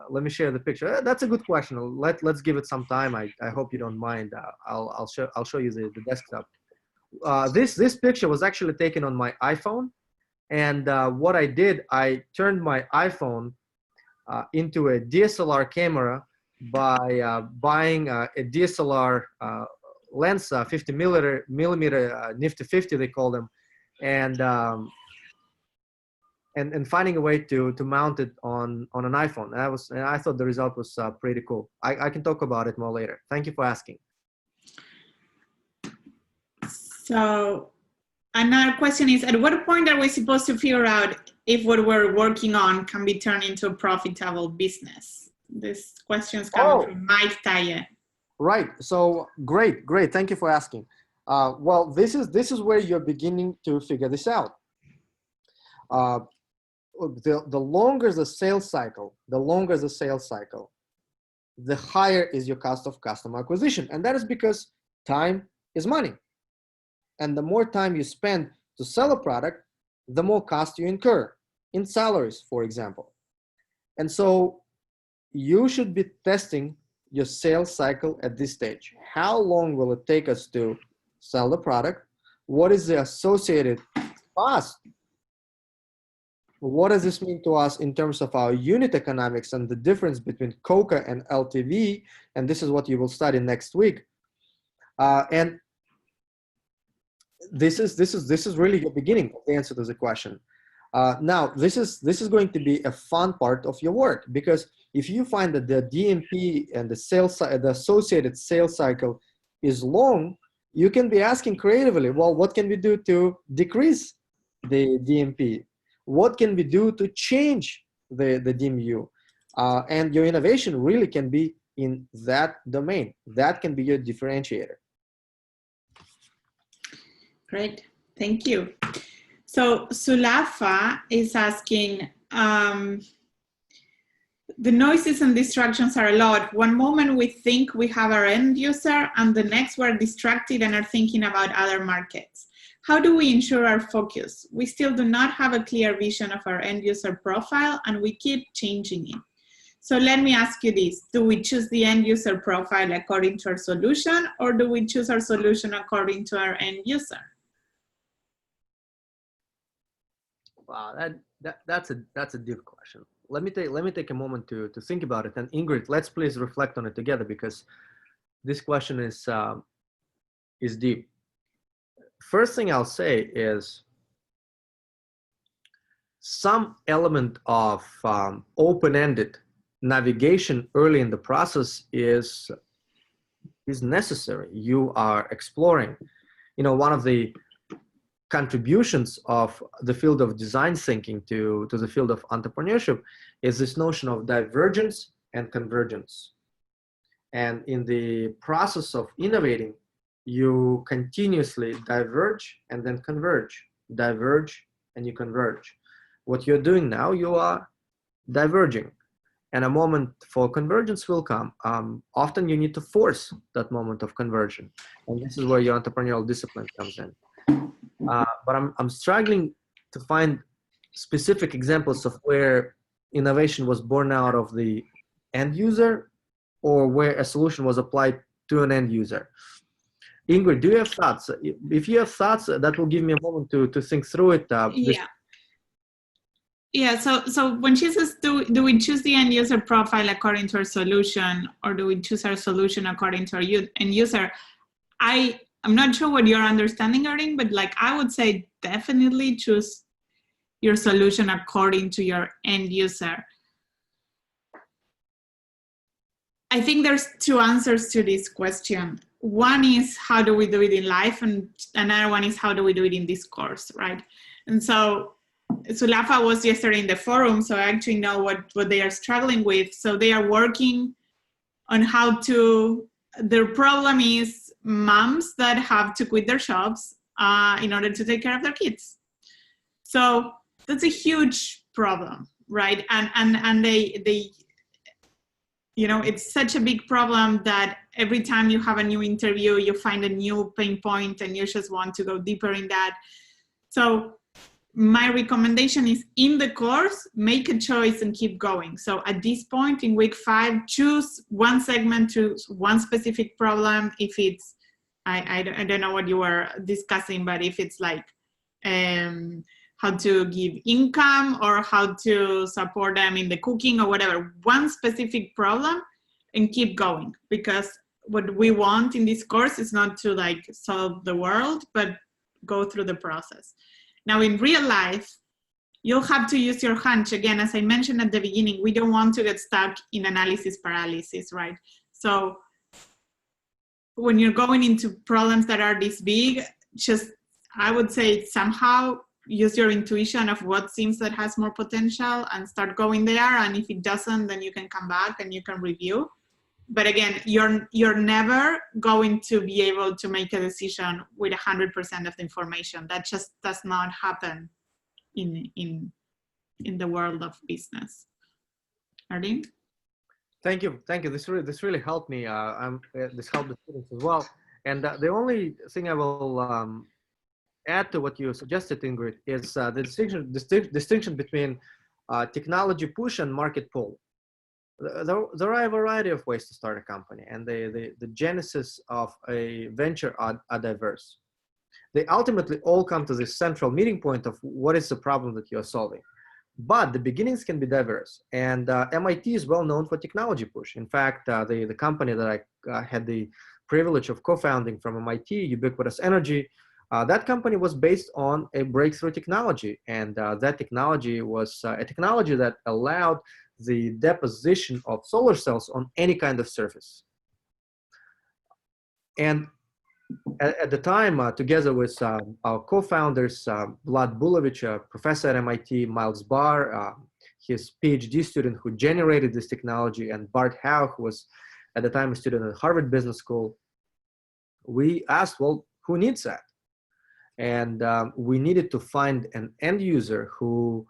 let me share the picture. That's a good question. Let's give it some time. I hope you don't mind. I'll show you the desktop. This picture was actually taken on my iPhone, and what I did, I turned my iPhone into a DSLR camera by buying a DSLR lens, 50 millimeter Nifty 50 they call them, and finding a way to mount it on an iPhone. And I thought the result was pretty cool. I can talk about it more later. Thank you for asking. So another question is, at what point are we supposed to figure out if what we're working on can be turned into a profitable business? This question is coming from Mike Taye. Right. So great. Thank you for asking. Well, this is where you're beginning to figure this out. The longer the sales cycle, the higher is your cost of customer acquisition. And that is because time is money. And the more time you spend to sell a product, the more cost you incur in salaries, for example. And so you should be testing your sales cycle at this stage. How long will it take us to sell the product? What is the associated cost? What does this mean to us in terms of our unit economics and the difference between COCA and LTV? And this is what you will study next week. And this is really the beginning of the answer to the question. Now, this is going to be a fun part of your work, because if you find that the DMP and the associated sales cycle is long, you can be asking creatively, well, what can we do to decrease the DMP? What can we do to change the DMU? And your innovation really can be in that domain. That can be your differentiator. Great, thank you. So Sulafa is asking, the noises and distractions are a lot. One moment we think we have our end user, and the next we're distracted and are thinking about other markets. How do we ensure our focus? We still do not have a clear vision of our end user profile, and we keep changing it. So let me ask you this. Do we choose the end user profile according to our solution, or do we choose our solution according to our end user? Wow, that's a deep question. Let me take a moment to think about it. And Ingrid, let's please reflect on it together, because this question is deep. First thing I'll say is, some element of open-ended navigation early in the process is necessary. You are exploring. One of the contributions of the field of design thinking to the field of entrepreneurship is this notion of divergence and convergence. And in the process of innovating, you continuously diverge and then converge, diverge and you converge. What you're doing now, you are diverging, and a moment for convergence will come. Often you need to force that moment of conversion, and this is where your entrepreneurial discipline comes in. But I'm struggling to find specific examples of where innovation was born out of the end user or where a solution was applied to an end user. Ingrid, do you have thoughts? If you have thoughts, that will give me a moment to think through it. Yeah, so when she says, do we choose the end user profile according to our solution, or do we choose our solution according to our end user? I'm not sure what you're understanding, Erdin, but like I would say definitely choose your solution according to your end user. I think there's two answers to this question. One is how do we do it in life, and another one is how do we do it in this course, right? And so Sulafa was yesterday in the forum, so I actually know what they are struggling with. So they are working on how to, their problem is moms that have to quit their jobs in order to take care of their kids. So that's a huge problem, right? And they it's such a big problem that every time you have a new interview, you find a new pain point and you just want to go deeper in that. So my recommendation is in the course, make a choice and keep going. So at this point in week 5, choose one segment, choose one specific problem. If it's, I don't know what you were discussing, but if it's like how to give income or how to support them in the cooking or whatever, one specific problem and keep going. Because what we want in this course is not to like solve the world, but go through the process. Now, in real life, you'll have to use your hunch. Again, as I mentioned at the beginning, we don't want to get stuck in analysis paralysis, right? So when you're going into problems that are this big, just, I would say somehow use your intuition of what seems that has more potential and start going there. And if it doesn't, then you can come back and you can review. But again, you're never going to be able to make a decision with 100% of the information. That just does not happen in the world of business. Erdin? Thank you. This really helped me. This helped the students as well. And the only thing I will add to what you suggested, Ingrid, is the distinction between technology push and market pull. There are a variety of ways to start a company, and the genesis of a venture are diverse. They ultimately all come to this central meeting point of what is the problem that you're solving. But the beginnings can be diverse, and MIT is well known for technology push. In fact, the company that I had the privilege of co-founding from MIT, Ubiquitous Energy, that company was based on a breakthrough technology, and that technology was a technology that allowed the deposition of solar cells on any kind of surface. And at the time, together with our co-founders, Vlad Bulovich, a professor at MIT, Miles Barr, his PhD student who generated this technology, and Bart Howe, who was at the time a student at Harvard Business School, we asked, well, who needs that? And we needed to find an end user who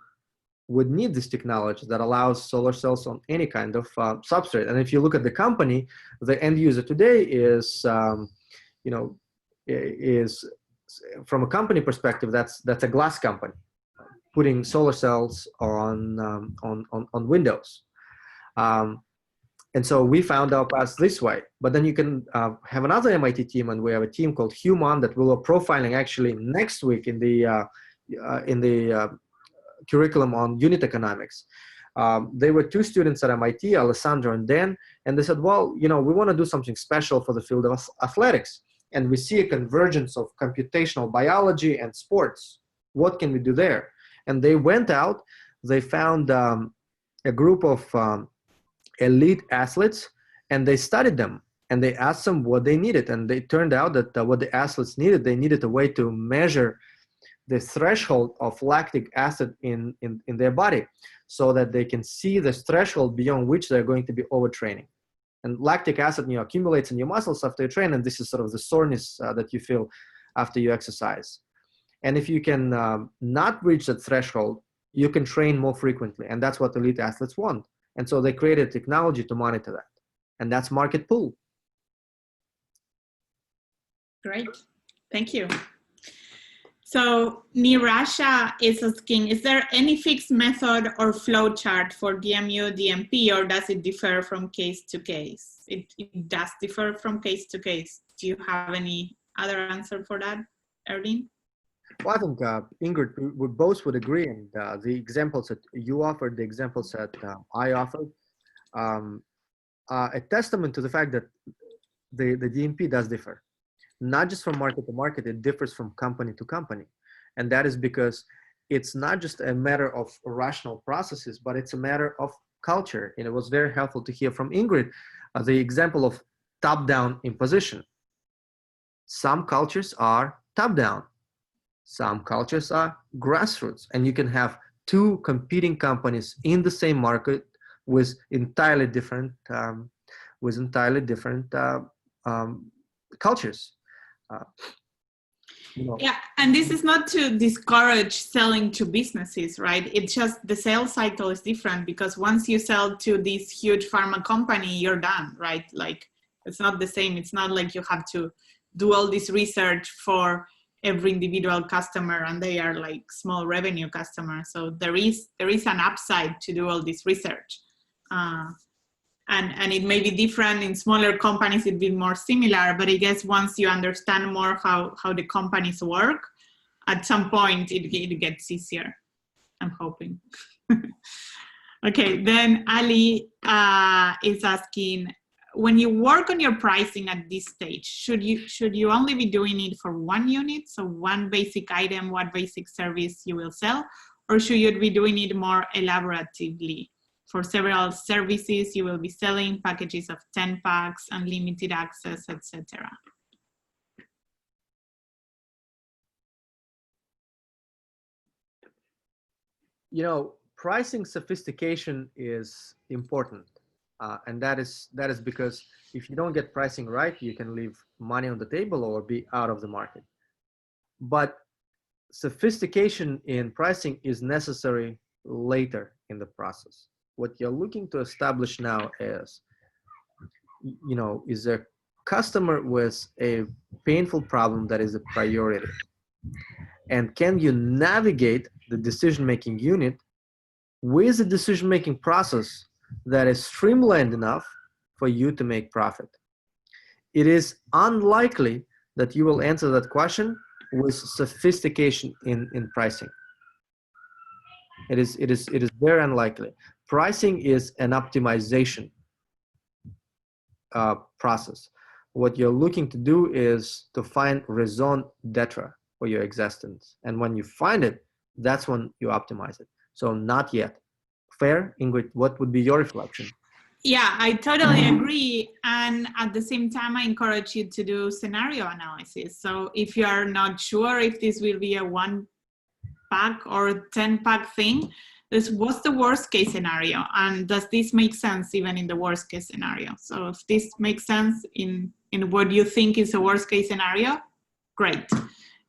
would need this technology that allows solar cells on any kind of substrate. And if you look at the company, the end user today is, is from a company perspective, that's a glass company putting solar cells on windows. And so we found our path this way. But then you can have another MIT team, and we have a team called Human that will be profiling actually next week in the curriculum on unit economics. They were 2 students at MIT, Alessandro and Dan, and they said, well, we want to do something special for the field of athletics. And we see a convergence of computational biology and sports. What can we do there? And they went out, they found a group of elite athletes, and they studied them, and they asked them what they needed. And they turned out that what the athletes needed, they needed a way to measure the threshold of lactic acid in their body, so that they can see the threshold beyond which they're going to be overtraining. And lactic acid, accumulates in your muscles after you train, and this is sort of the soreness that you feel after you exercise. And if you can not reach that threshold, you can train more frequently, and that's what elite athletes want. And so they created technology to monitor that, and that's market pull. Great, thank you. So Nirasha is asking, is there any fixed method or flow chart for DMU, DMP, or does it differ from case to case? It does differ from case to case. Do you have any other answer for that, Erdin? Well, I think Ingrid, we both would agree, and the examples that you offered, the examples that I offered, a testament to the fact that the DMP does differ. Not just from market to market, it differs from company to company. And that is because it's not just a matter of rational processes, but it's a matter of culture. And it was very helpful to hear from Ingrid the example of top-down imposition. Some cultures are top-down. Some cultures are grassroots. And you can have two competing companies in the same market with entirely different cultures. Yeah, and this is not to discourage selling to businesses, right? It's just the sales cycle is different, because once you sell to this huge pharma company, you're done, right? Like, it's not the same. It's not like you have to do all this research for every individual customer, and they are like small revenue customers. So there is an upside to do all this research. And it may be different in smaller companies, it'd be more similar, but I guess once you understand more how the companies work, at some point it gets easier, I'm hoping. Okay, then Ali is asking, when you work on your pricing at this stage, should you only be doing it for one unit, so one basic item, one basic service you will sell, or should you be doing it more elaboratively? For several services, you will be selling packages of 10 packs, unlimited access, etc. Pricing sophistication is important, and that is because if you don't get pricing right, you can leave money on the table or be out of the market. But sophistication in pricing is necessary later in the process. What you're looking to establish now is, is a customer with a painful problem that is a priority? And can you navigate the decision-making unit with a decision-making process that is streamlined enough for you to make profit? It is unlikely that you will answer that question with sophistication in pricing. It is very unlikely. Pricing is an optimization process. What you're looking to do is to find raison d'etre for your existence. And when you find it, that's when you optimize it. So not yet. Fair, Ingrid, what would be your reflection? Yeah, I totally agree. And at the same time, I encourage you to do scenario analysis. So if you are not sure if this will be a 1 pack or 10 pack thing, what's the worst case scenario? And does this make sense even in the worst case scenario? So if this makes sense in what you think is a worst case scenario, great.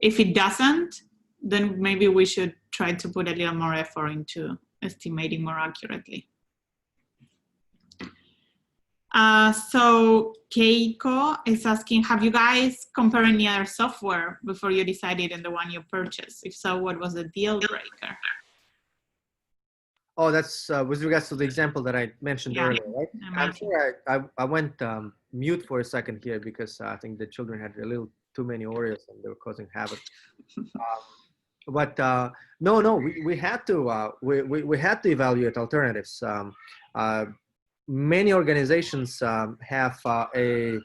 If it doesn't, then maybe we should try to put a little more effort into estimating more accurately. So Keiko is asking, have you guys compared any other software before you decided on the one you purchased? If so, what was the deal breaker? Oh, that's with regards to the example that I mentioned earlier, right? I'm sorry, I went mute for a second here because I think the children had a little too many Oreos and they were causing havoc. But no, we had to we had to evaluate alternatives. Many organizations have a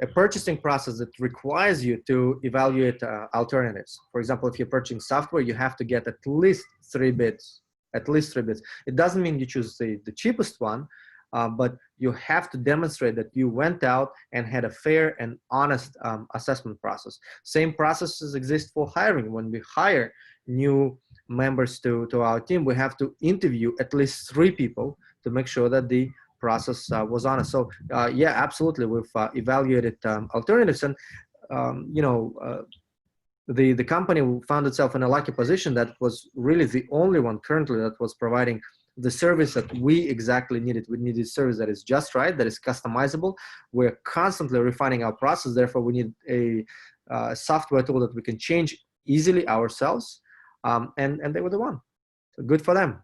a purchasing process that requires you to evaluate alternatives. For example, if you're purchasing software, you have to get at least 3 bids, at least 3 bids. It doesn't mean you choose the cheapest one, but you have to demonstrate that you went out and had a fair and honest assessment process. Same processes exist for hiring. When we hire new members to our team, we have to interview at least 3 people to make sure that the process was honest. So yeah, absolutely, we've evaluated alternatives, and the company found itself in a lucky position that was really the only one currently that was providing the service that we exactly needed. We needed service that is just right, that is customizable. We're constantly refining our process. Therefore, we need a software tool that we can change easily ourselves. And they were the one. So good for them.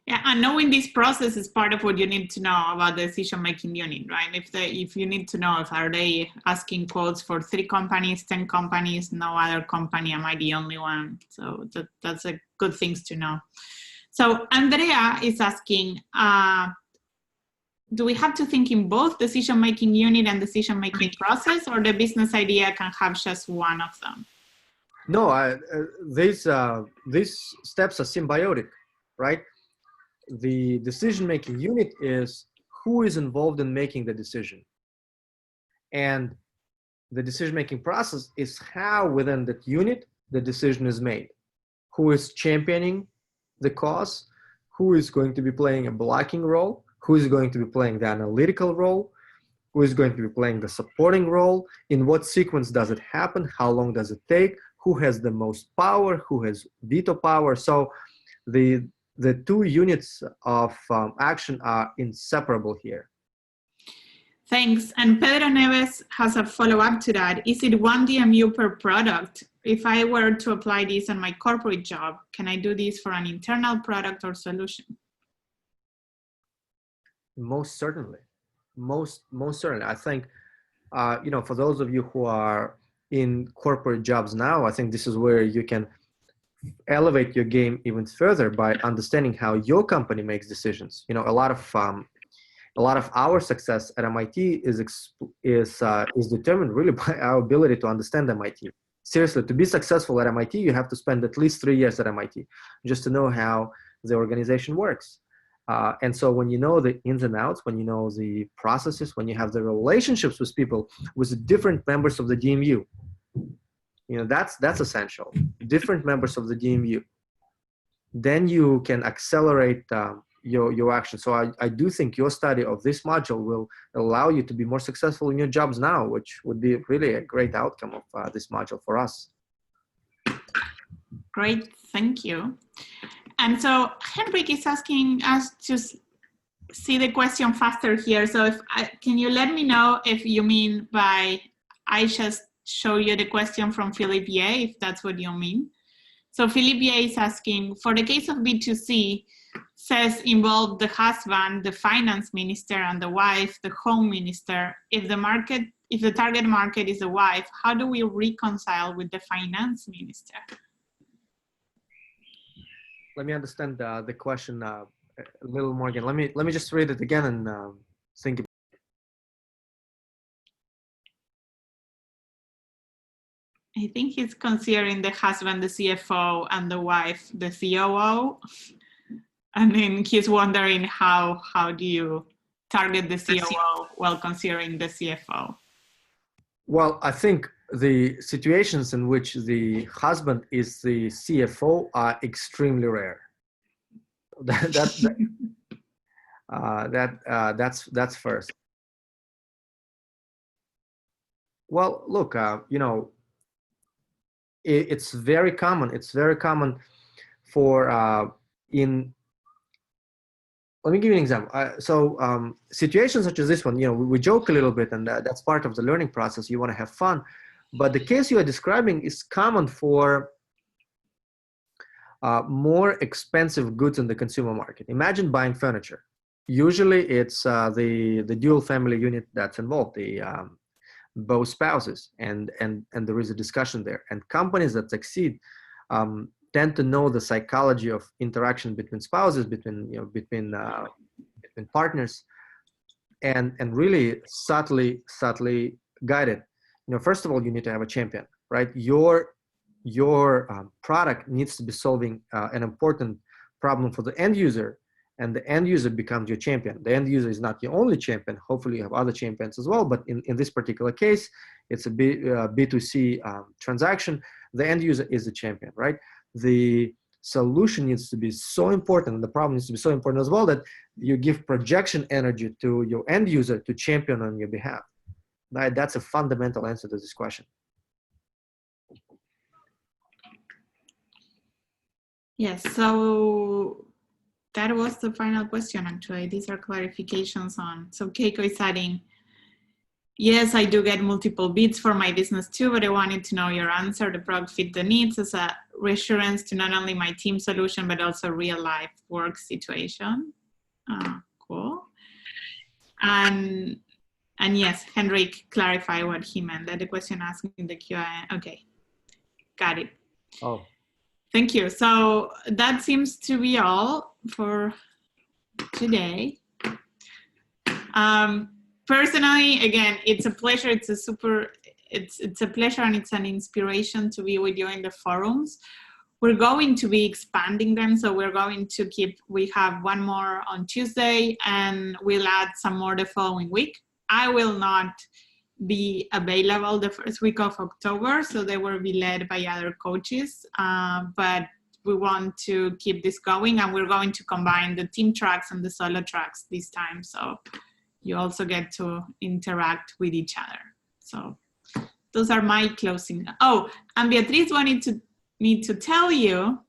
Yeah, and knowing this process is part of what you need to know about the decision-making unit, right? If you need to know if are they asking quotes for 3 companies, 10 companies, no other company, am I the only one? So that's a good things to know. So Andrea is asking, do we have to think in both decision-making unit and decision-making process, or the business idea can have just one of them? No, these steps are symbiotic, right? The decision-making unit is who is involved in making the decision. And the decision-making process is how within that unit the decision is made. Who is championing the cause? Who is going to be playing a blocking role? Who is going to be playing the analytical role? Who is going to be playing the supporting role? In what sequence does it happen? How long does it take? Who has the most power? Who has veto power? So the 2 units of action are inseparable here. Thanks. And Pedro Neves has a follow-up to that. Is it 1 DMU per product? If I were to apply this on my corporate job, can I do this for an internal product or solution? Most certainly. Most certainly. I think, for those of you who are in corporate jobs now, I think this is where you can elevate your game even further by understanding how your company makes decisions. A lot of our success at MIT is determined really by our ability to understand MIT. Seriously, to be successful at MIT, you have to spend at least 3 years at MIT just to know how the organization works. And so when you know the ins and outs, when you know the processes, when you have the relationships with people, with different members of the DMU, that's essential. Different members of the DMU. Then you can accelerate your action. So I do think your study of this module will allow you to be more successful in your jobs now, which would be really a great outcome of this module for us. Great, thank you. And so Henrik is asking us to see the question faster here. So can you let me know if you mean by I just show you the question from Philip Ye, if that's what you mean. So Philip Ye is asking, for the case of B2C, says involve the husband, the finance minister, and the wife, the home minister. If the target market is the wife, how do we reconcile with the finance minister? Let me understand the question a little more again. Let me just read it again and think about it. I think he's considering the husband, the CFO, and the wife, the COO. And then he's wondering how do you target the COO while considering the CFO? Well, I think the situations in which the husband is the CFO are extremely rare. That's first. Well, look, it's very common. It's very common for let me give you an example. Situations such as this one, we joke a little bit, and that's part of the learning process. You want to have fun. But the case you are describing is common for more expensive goods in the consumer market. Imagine buying furniture. Usually it's the dual family unit that's involved, both spouses, and there is a discussion there. And companies that succeed tend to know the psychology of interaction between spouses, between partners, and really subtly guide it. First of all, you need to have a champion, right? Your product needs to be solving an important problem for the end user, and the end user becomes your champion. The end user is not your only champion. Hopefully you have other champions as well, but in this particular case, it's a B2C transaction. The end user is the champion, right? The solution needs to be so important, and the problem needs to be so important as well, that you give projection energy to your end user to champion on your behalf. Right? That's a fundamental answer to this question. Yes, so that was the final question, actually. These are clarifications on, so Keiko is adding, yes, I do get multiple bids for my business too, but I wanted to know your answer. The product fit the needs as a reassurance to not only my team solution, but also real life work situation. Cool. And yes, Henrik clarified what he meant, that the question asking the Q&A. Okay, got it. Oh. Thank you. So that seems to be all for today. Personally, again, it's a pleasure. It's a pleasure, and it's an inspiration to be with you in the forums. We're going to be expanding them, so we're going to we have one more on Tuesday, and we'll add some more the following week. I will not be available the first week of October, so they will be led by other coaches, but we want to keep this going, and we're going to combine the team tracks and the solo tracks this time, so you also get to interact with each other. So those are my closing. Oh, and Beatriz wanted me to tell you,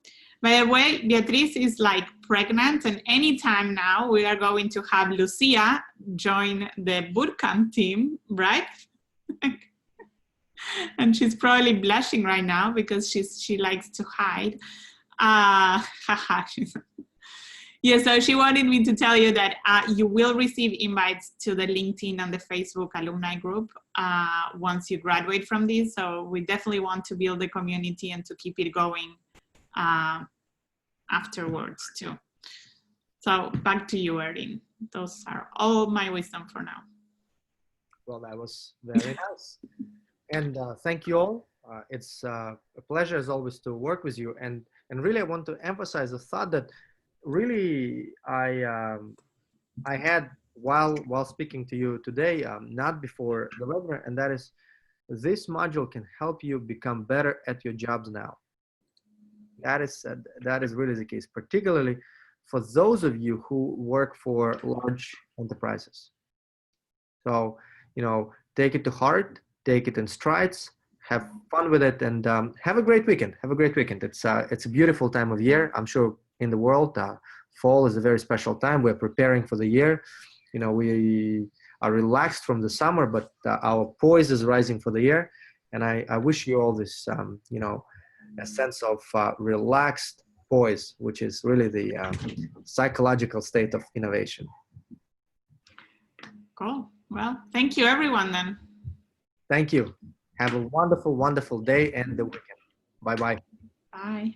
by the way, Beatriz is like pregnant, and anytime now we are going to have Lucia join the bootcamp team, right? And she's probably blushing right now because she likes to hide. Yeah, so she wanted me to tell you that you will receive invites to the LinkedIn and the Facebook alumni group once you graduate from this. So we definitely want to build the community and to keep it going afterwards too. So back to you, Erdin. Those are all my wisdom for now. Well, that was very nice. And thank you all. It's a pleasure as always to work with you. And really I want to emphasize the thought that really I had while speaking to you today, not before the webinar, and that is this module can help you become better at your jobs now. That is really the case, particularly for those of you who work for large enterprises. So, take it to heart, take it in strides, have fun with it, and have a great weekend. Have a great weekend. It's a beautiful time of year. I'm sure in the world, fall is a very special time. We're preparing for the year. We are relaxed from the summer, but our poise is rising for the year. And I wish you all this, a sense of relaxed poise, which is really the psychological state of innovation. Cool. Well, thank you everyone then. Thank you. Have a wonderful, wonderful day and the weekend. Bye-bye. Bye.